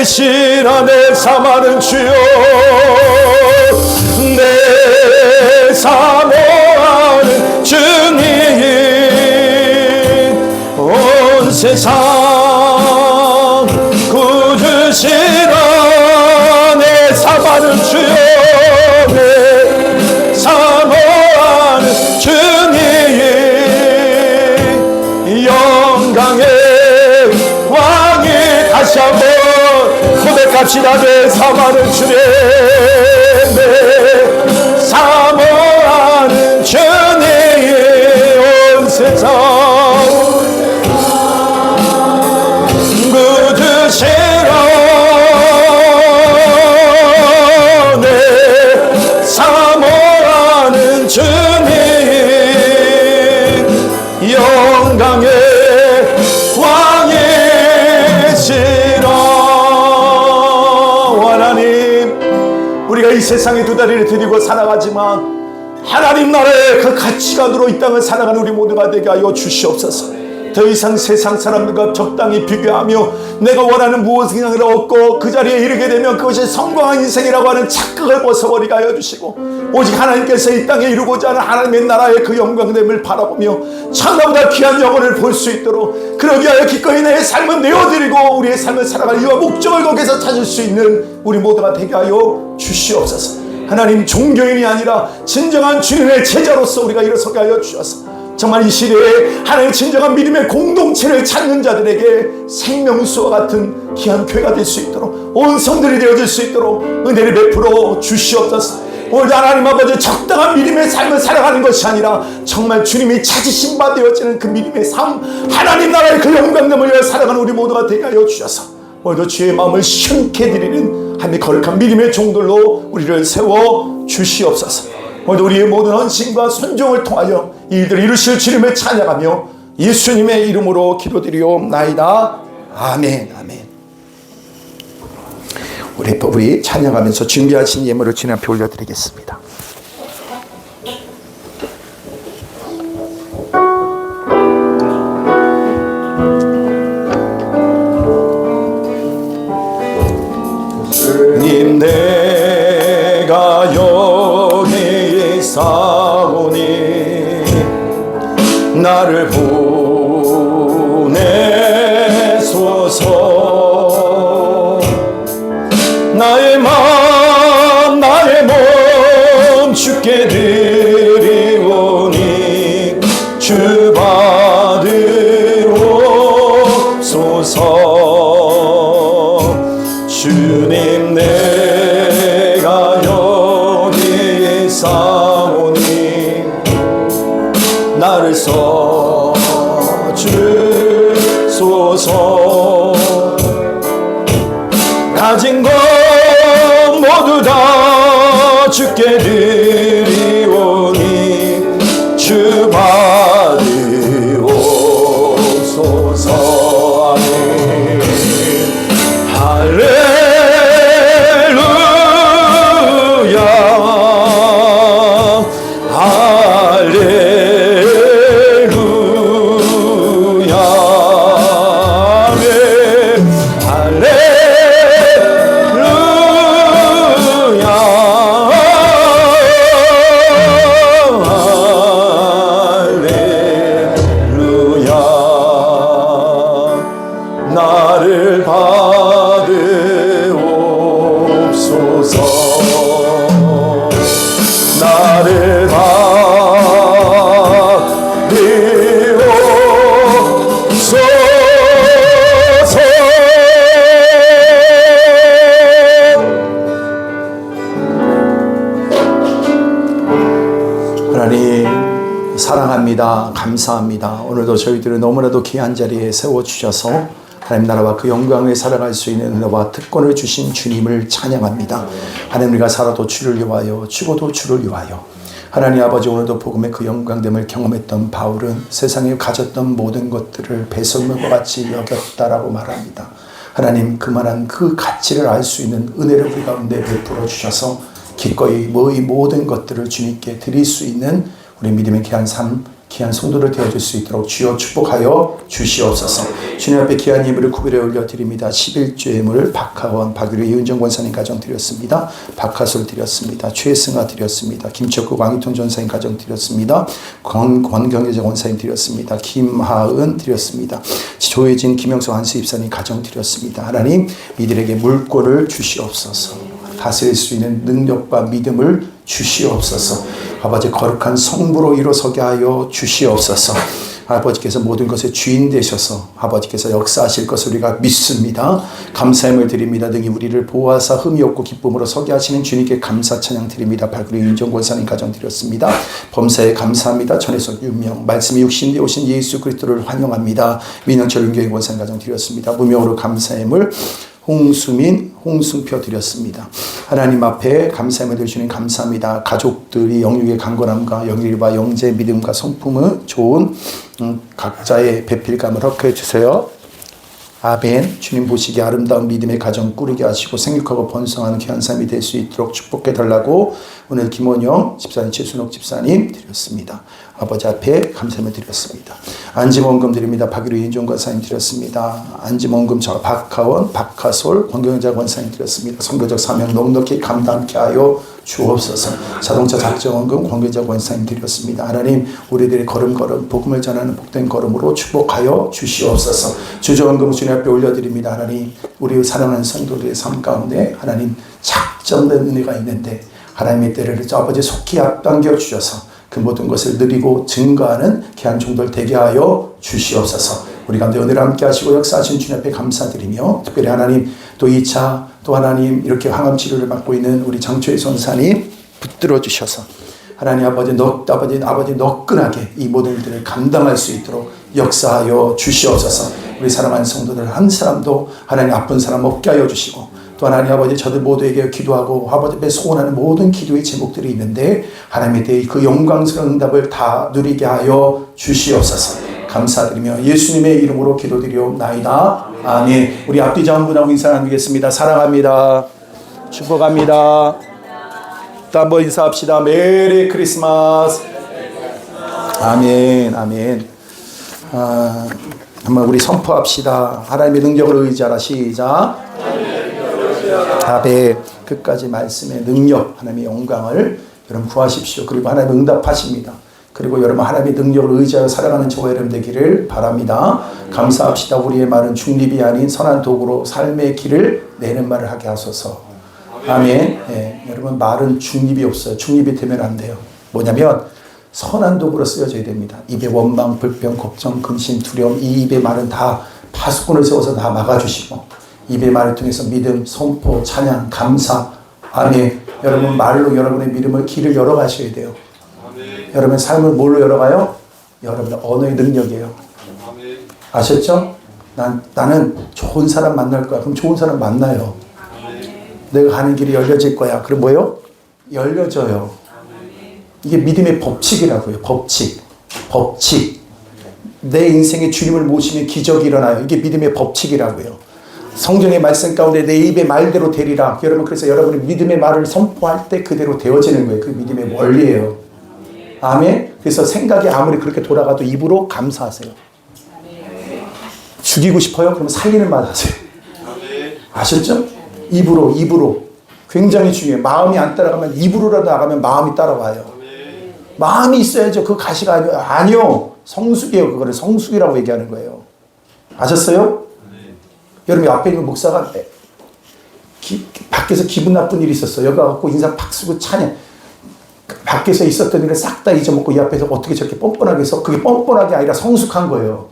왕이시라. 내 사모하는 주여, 내 사모하는 주님, 온 세상 구주시라. 내 사모하는 주여, 내 사모하는 주님, 영광의 왕이. 다시 한번 고백합시다. 내 사모하는 주님, 내 사모하는 주님, 온 세상 구주시라. 내 사모하는 주님, 영광의 왕이시라. 하나님, 우리가 이 세상에 두 다리를 들이고 살아가지만 하나님 나라의 그 가치관으로 이 땅을 살아가는 우리 모두가 되게 하여 주시옵소서. 더 이상 세상 사람들과 적당히 비교하며 내가 원하는 무엇을 얻고 그 자리에 이르게 되면 그것이 성공한 인생이라고 하는 착각을 벗어버리게 하여 주시고, 오직 하나님께서 이 땅에 이루고자 하는 하나님의 나라의 그 영광됨을 바라보며 천하보다 귀한 영혼을 볼 수 있도록, 그러기 위하여 기꺼이 내 삶을 내어드리고 우리의 삶을 살아갈 이유와 목적을 거기서 찾을 수 있는 우리 모두가 되게 하여 주시옵소서. 하나님, 종교인이 아니라 진정한 주님의 제자로서 우리가 일어서게 하여 주셔서 정말 이 시대에 하나님의 진정한 믿음의 공동체를 찾는 자들에게 생명수와 같은 귀한 교회가 될 수 있도록, 온 성들이 되어질 수 있도록 은혜를 베풀어 주시옵소서. 오늘 하나님 아버지, 적당한 믿음의 삶을 살아가는 것이 아니라 정말 주님이 찾으신 바 되어지는 그 믿음의 삶, 하나님 나라의 그 영광됨을 위해 살아가는 우리 모두가 되게 하여 주셔서 오늘도 주의 마음을 시원케 드리는 하나님의 거룩한 믿음의 종들로 우리를 세워 주시옵소서. 오늘도 우리의 모든 헌신과 순종을 통하여 이 일들을 이루실 주님을 찬양하며 예수님의 이름으로 기도드리옵나이다. 아멘. 아멘. 우리 찬양하면서 준비하신 예물을 주님 앞에 올려드리겠습니다. 님, 내가 여기 있사오니 나를 보내소서. 나의 마음 나의 몸 주께 드리오니 주 받으옵소서. 주님, 내가 여기 있사오니 나를 써주소서. 가진 것 모두 다 주께 드리오니 주 받으옵소서. 아멘. 할렐루야, 할렐루야, 아멘. 할렐루야,
하나님 사랑합니다. 감사합니다. 오늘도 저희들을 너무나도 귀한 자리에 세워주셔서 하나님 나라와 그 영광을 살아갈 수 있는 은혜와 특권을 주신 주님을 찬양합니다. 하나님 우리가 살아도 주를 위하여 죽어도 주를 위하여. 하나님 아버지 오늘도 복음의 그 영광됨을 경험했던 바울은 세상에 가졌던 모든 것들을 배설물과 같이 여겼다라고 말합니다. 하나님 그만한 그 가치를 알 수 있는 은혜를 우리 가운데 베풀어 주셔서 기꺼이 이 모든 것들을 주님께 드릴 수 있는 우리 믿음의 귀한 삶, 귀한 성도를 되어줄 수 있도록 주여 축복하여 주시옵소서. 주님 앞에 귀한 예물을 구별해 올려드립니다. 11조 예물 박하원, 박유리, 이은정 권사님 가정 드렸습니다. 박하솔 드렸습니다. 최승아 드렸습니다. 김철구, 왕희통 전사님 가정 드렸습니다. 권경재 권사님 드렸습니다. 김하은 드렸습니다. 조혜진, 김영석, 한수 입사님 가정 드렸습니다. 하나님 이들에게 물권을 주시옵소서. 다스릴 수 있는 능력과 믿음을 주시옵소서. 아버지 거룩한 성부로 일어서게 하여 주시옵소서. 아버지께서 모든 것의 주인 되셔서 아버지께서 역사하실 것을 우리가 믿습니다. 감사함을 드립니다. 능히 우리를 보호하사 흠이 없고 기쁨으로 서게 하시는 주님께 감사 찬양 드립니다. 발구리 윤정 권사님 가정 드렸습니다. 범사에 감사합니다. 전에서 유명 말씀이 육신되어 오신 예수 그리스도를 환영합니다. 민영철 윤경희 권사님 가정 드렸습니다. 무명으로 감사함을 홍수민, 홍승표 드렸습니다. 하나님 앞에 감사함을 드리시는 감사합니다. 가족들이 영육의 강건함과 영일과 영재 믿음과 성품의 좋은 각자의 배필감을 허락해 주세요. 아멘. 주님 보시기에 아름다운 믿음의 가정 꾸리게 하시고 생육하고 번성하는 귀한 삶이 될 수 있도록 축복해 달라고 오늘 김원영 집사님, 최순옥 집사님 드렸습니다. 아버지 앞에 감사함을 드렸습니다. 안지원금 드립니다. 박유리 인종 권사님 드렸습니다. 안지원금 저 박하원, 박하솔, 권경자 권사님 드렸습니다. 선교적 사명 넉넉히 감당케 하여 주옵소서. 자동차 작정원금 권경자 권사님 드렸습니다. 하나님 우리들의 걸음걸음 복음을 전하는 복된 걸음으로 축복하여 주시옵소서. 주저원금 주님 앞에 올려드립니다. 하나님 우리 사랑하는 성도들의 삶 가운데 하나님 작정된 은혜가 있는데 하나님의 때를 아버지 속히 앞당겨 주셔서 그 모든 것을 누리고 증거하는 귀한 종들 되게 하여 주시옵소서. 우리 가운데 은혜를 함께 하시고 역사하신 주님 앞에 감사드리며 특별히 하나님 또 2차 또 하나님 이렇게 항암 치료를 받고 있는 우리 장초희 선사님 붙들어 주셔서 하나님 아버지 너끈하게 이 모든 일들을 감당할 수 있도록 역사하여 주시옵소서. 우리 사랑하는 성도들 한 사람도 하나님 아픈 사람 없게 하여 주시고 또 하나님 아버지 저들 모두에게 기도하고 아버지 앞에 소원하는 모든 기도의 제목들이 있는데 하나님에 대해 그 영광스러운 응답을 다 누리게 하여 주시옵소서. 감사드리며 예수님의 이름으로 기도드리옵나이다. 아멘. 우리 앞뒤 전부하고 인사 나누겠습니다. 사랑합니다. 축복합니다. 또 한번 인사합시다. 메리 크리스마스. 아멘. 아멘. 한번 우리 선포합시다. 하나님의 능력을 의지하라. 시작. 답의 끝까지 말씀의 능력, 하나님의 영광을 여러분 구하십시오. 그리고 하나님 응답하십니다. 그리고 여러분 하나님의 능력을 의지하여 살아가는 저와 여러분 되기를 바랍니다. 감사합시다. 우리의 말은 중립이 아닌 선한 도구로 삶의 길을 내는 말을 하게 하소서. 아멘. 네, 여러분 말은 중립이 없어요. 중립이 되면 안 돼요. 뭐냐면 선한 도구로 쓰여져야 됩니다. 입에 원망, 불평, 걱정, 근심, 두려움 이 입의 말은 다 파수꾼을 세워서 다 막아주시고 입의 말을 통해서 믿음, 선포, 찬양, 감사. 아멘. 여러분 말로 여러분의 믿음을 길을 열어가셔야 돼요. 아멘. 여러분 삶을 뭘로 열어가요? 여러분의 언어의 능력이에요. 아멘. 아셨죠? 나는 좋은 사람 만날 거야. 그럼 좋은 사람 만나요. 아멘. 내가 가는 길이 열려질 거야. 그럼 뭐요? 열려져요. 아멘. 이게 믿음의 법칙이라고요. 법칙. 내 인생에 주님을 모시면 기적이 일어나요. 이게 믿음의 법칙이라고요. 성경의 말씀 가운데 내 입의 말대로 되리라. 여러분 그래서 여러분이 믿음의 말을 선포할 때 그대로 되어지는 거예요. 그 믿음의 원리예요. 아멘. 그래서 생각이 아무리 그렇게 돌아가도 입으로 감사하세요. 죽이고 싶어요? 그러면 살리는 말 하세요. 아셨죠? 입으로 굉장히 중요해요. 마음이 안 따라가면 입으로라도 나가면 마음이 따라와요. 마음이 있어야죠. 그 가시가 아니요. 성숙이에요. 그거를 성숙이라고 얘기하는 거예요. 아셨어요? 여러분 앞에 있는 목사가 밖에서 기분 나쁜 일이 있었어요. 여기 와서 인사 팍 쓰고 찬양. 밖에서 있었던 일을 싹 다 잊어먹고 이 앞에서 어떻게 저렇게 뻔뻔하게 해서 그게 뻔뻔하게 아니라 성숙한 거예요.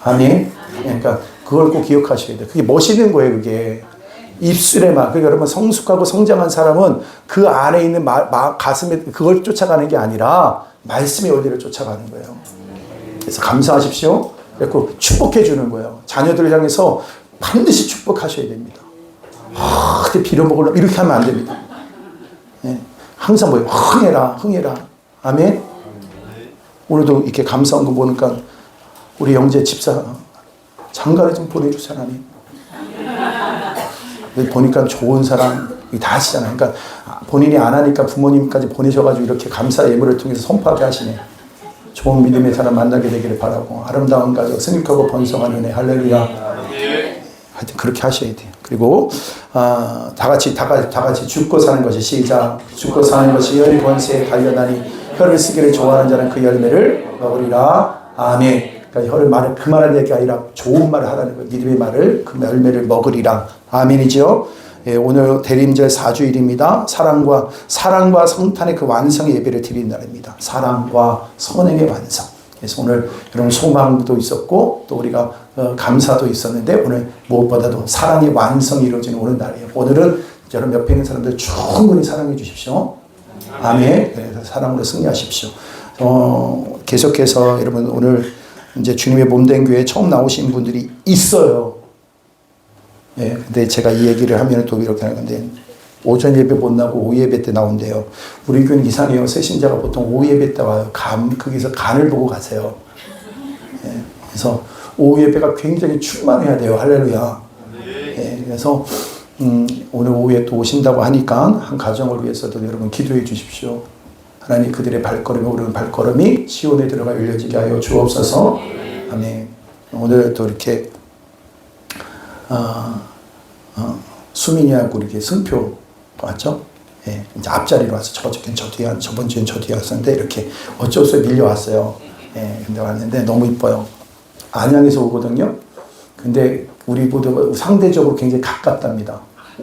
아멘. 그러니까 그걸 꼭 기억하셔야 돼요. 그게 멋있는 거예요. 그게 입술의 말. 그러니까 여러분 성숙하고 성장한 사람은 그 안에 있는 가슴에 그걸 쫓아가는 게 아니라 말씀의 원리를 쫓아가는 거예요. 그래서 감사하십시오. 그리고 축복해 주는 거예요. 자녀들을 향해서 반드시 축복하셔야 됩니다. 그때 빌어먹으려면 이렇게 하면 안 됩니다. 네. 항상 뭐예요? 흥해라, 흥해라. 아멘. 오늘도 이렇게 감사한 거 보니까 우리 영재 집사 장가를 좀 보내주세요, 하나님. 보니까 좋은 사람 다 하시잖아요. 그러니까 본인이 안 하니까 부모님까지 보내셔가지고 이렇게 감사 예물을 통해서 선포하게 하시네. 좋은 믿음의 사람 만나게 되기를 바라고 아름다운 가족 승립하고 번성한 은혜 할렐루야. 하여튼 그렇게 하셔야 돼요. 그리고 다 같이 죽고 사는 것이 시작. 죽고 사는 것이 혈의 권세에 달려나니 혈을 쓰기를 좋아하는 자는 그 열매를 먹으리라. 아멘. 그러니까 혈을 말을 그만한 얘기가 아니라 좋은 말을 하라는 거예요. 믿음의 말을 그 열매를 먹으리라. 아멘이죠. 예, 오늘 대림절 4주일입니다. 사랑과 성탄의 그 완성의 예배를 드리는 날입니다. 사랑과 선행의 완성. 그래서 오늘 여러분 소망도 있었고 또 우리가 감사도 있었는데 오늘 무엇보다도 사랑의 완성이 이루어지는 오늘 날이에요. 오늘은 여러분 옆에 있는 사람들 충분히 사랑해 주십시오. 아멘. 그래서 사랑으로 승리하십시오. 계속해서 여러분 오늘 이제 주님의 몸된 교회에 처음 나오신 분들이 있어요. 예, 근데 제가 이 얘기를 하면 또 이렇게 하는 건데, 오전 예배 못 나고 오후 예배 때 나온대요. 우리 교회는 이상해요. 새신자가 보통 오후 예배 때 와요. 거기서 간을 보고 가세요. 예, 그래서 오후 예배가 굉장히 충만해야 돼요. 할렐루야. 예, 그래서 오늘 오후에 또 오신다고 하니까 한 가정을 위해서도 여러분 기도해 주십시오. 하나님 그들의 발걸음이 오르는 발걸음이 시온에 들어가 열려지게 하여 주옵소서. 아멘. 오늘 또 이렇게 수민이하고 이렇게 승표 왔죠? 예, 이제 앞자리로 와서 저번 주엔 저 뒤에 왔었는데 이렇게 어쩔 수 없이 밀려왔어요. 예, 근데 왔는데 너무 이뻐요. 안양에서 오거든요. 근데 우리보다 상대적으로 굉장히 가깝답니다.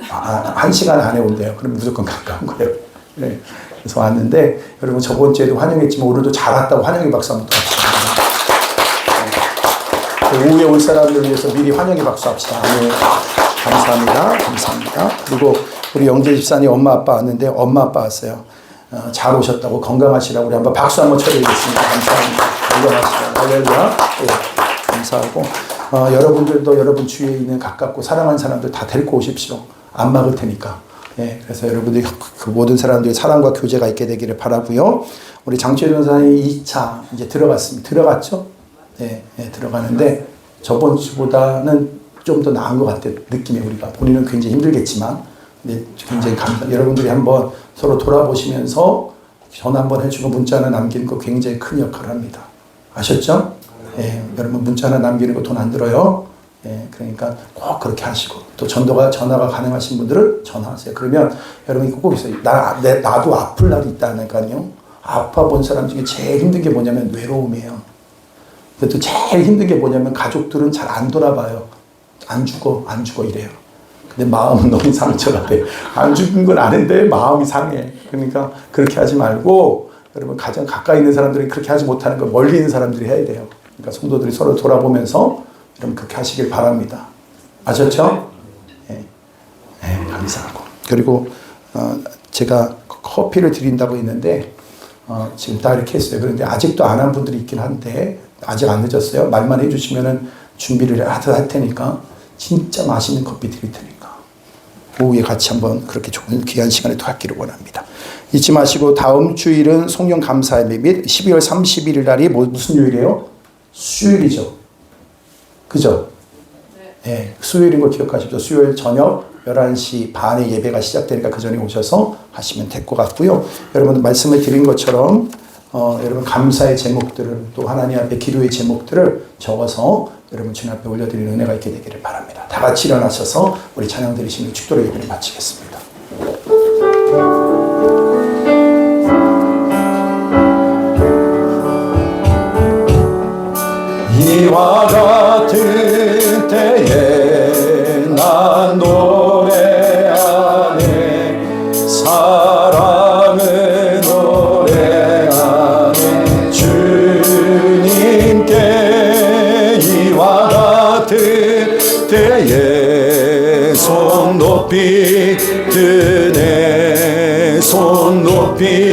1시간 안에 온대요. 그럼 무조건 가까운 거예요. 네. 그래서 왔는데 여러분 저번 주에도 환영했지만 오늘도 잘 왔다고 환영의 박수 한번 더 합시다. 오후에 올 사람들 위해서 미리 환영의 박수 합시다. 네. 감사합니다. 감사합니다. 그리고 우리 영재 집사님 엄마 아빠 왔는데 엄마 아빠 왔어요. 잘 오셨다고 건강하시라고 우리 한번 박수 한번 쳐드리겠습니다. 감사합니다. 건강하시라고. 할렐루야. 네. 감사하고 여러분들도 여러분 주위에 있는 가깝고 사랑하는 사람들 다 데리고 오십시오. 안 막을 테니까. 예, 그래서 여러분들이 그 모든 사람들이 사랑과 교제가 있게 되기를 바라고요. 우리 장철 전사님 2차 이제 들어갔죠? 예, 예, 들어가는데 저번 주보다는 좀 더 나은 것 같아요. 느낌이 우리가 본인은 굉장히 힘들겠지만, 근데 굉장히 여러분들이 한번 서로 돌아보시면서 전화 한번 해주고 문자 하나 남기는 거 굉장히 큰 역할을 합니다. 아셨죠? 예, 여러분 문자 하나 남기는 거 돈 안 들어요. 예, 그러니까 꼭 그렇게 하시고 또 전화가 가능하신 분들은 전화하세요. 그러면 여러분이 꼭 있어요. 나도 아플 날이 있다니까요. 아파 본 사람 중에 제일 힘든 게 뭐냐면 외로움이에요. 또 제일 힘든 게 뭐냐면 가족들은 잘 안 돌아봐요. 안 죽어 이래요. 근데 마음은 너무 상처가 돼. 안 죽은 건 아는데 마음이 상해. 그러니까 그렇게 하지 말고 여러분 가장 가까이 있는 사람들이 그렇게 하지 못하는 거 멀리 있는 사람들이 해야 돼요. 그러니까 성도들이 서로 돌아보면서 여러분 그렇게 하시길 바랍니다. 아셨죠? 네. 네, 감사하고. 그리고 제가 커피를 드린다고 했는데 지금 다 이렇게 했어요. 그런데 아직도 안 한 분들이 있긴 한데 아직 안 늦었어요. 말만 해주시면은 준비를 할 테니까 진짜 맛있는 커피 드릴 테니까 오후에 같이 한번 그렇게 좋은 귀한 시간을 갖기를 원합니다. 잊지 마시고 다음 주일은 송년 감사예배 및 12월 31일 날이 무슨 요일이에요? 수요일이죠. 그죠? 네, 수요일인 거 기억하십시오. 수요일 저녁 11시 반에 예배가 시작되니까 그 전에 오셔서 하시면 될 것 같고요. 여러분 말씀을 드린 것처럼 여러분 감사의 제목들을 또 하나님 앞에 기도의 제목들을 적어서 여러분 주님 앞에 올려드리는 은혜가 있게 되기를 바랍니다. 다 같이 일어나셔서 우리 찬양 드리시는 축도의 예배를 마치겠습니다.
이와 같은 때에 난 노래하네 사랑을 노래하네 주님께 이와 같은 때에 손 높이 손 높이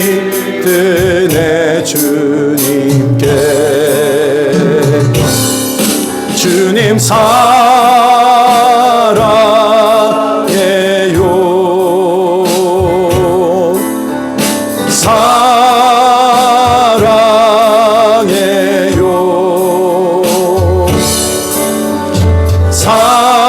드네 주님께. 주님 사랑해요. 사랑해요. 사랑해요.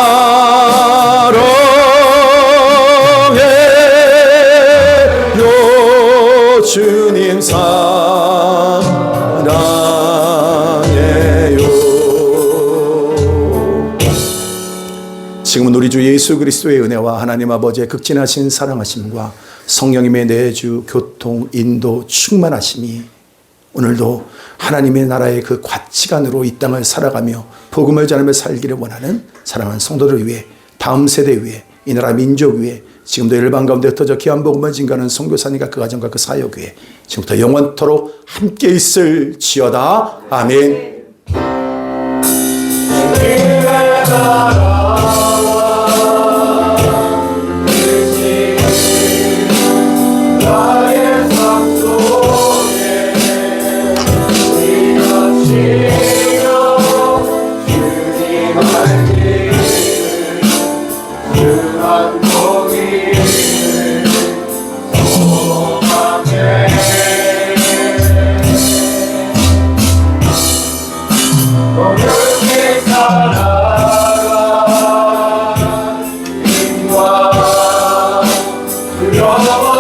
주님 사랑해요. 지금은 우리 주 예수 그리스도의 은혜와 하나님 아버지의 극진하신 사랑하심과 성령님의 내주 교통 인도 충만하심이 오늘도 하나님의 나라의 그 가치관으로 이 땅을 살아가며 복음을 전하며 살기를 원하는 사랑하는 성도들 위해, 다음 세대 위해, 이 나라 민족 위해, 지금도 열방 가운데 흩어져 귀한 복음을 증거하는 선교사님과 그 가정과 그 사역 위해 지금부터 영원토록 함께 있을지어다. 아멘.
살아가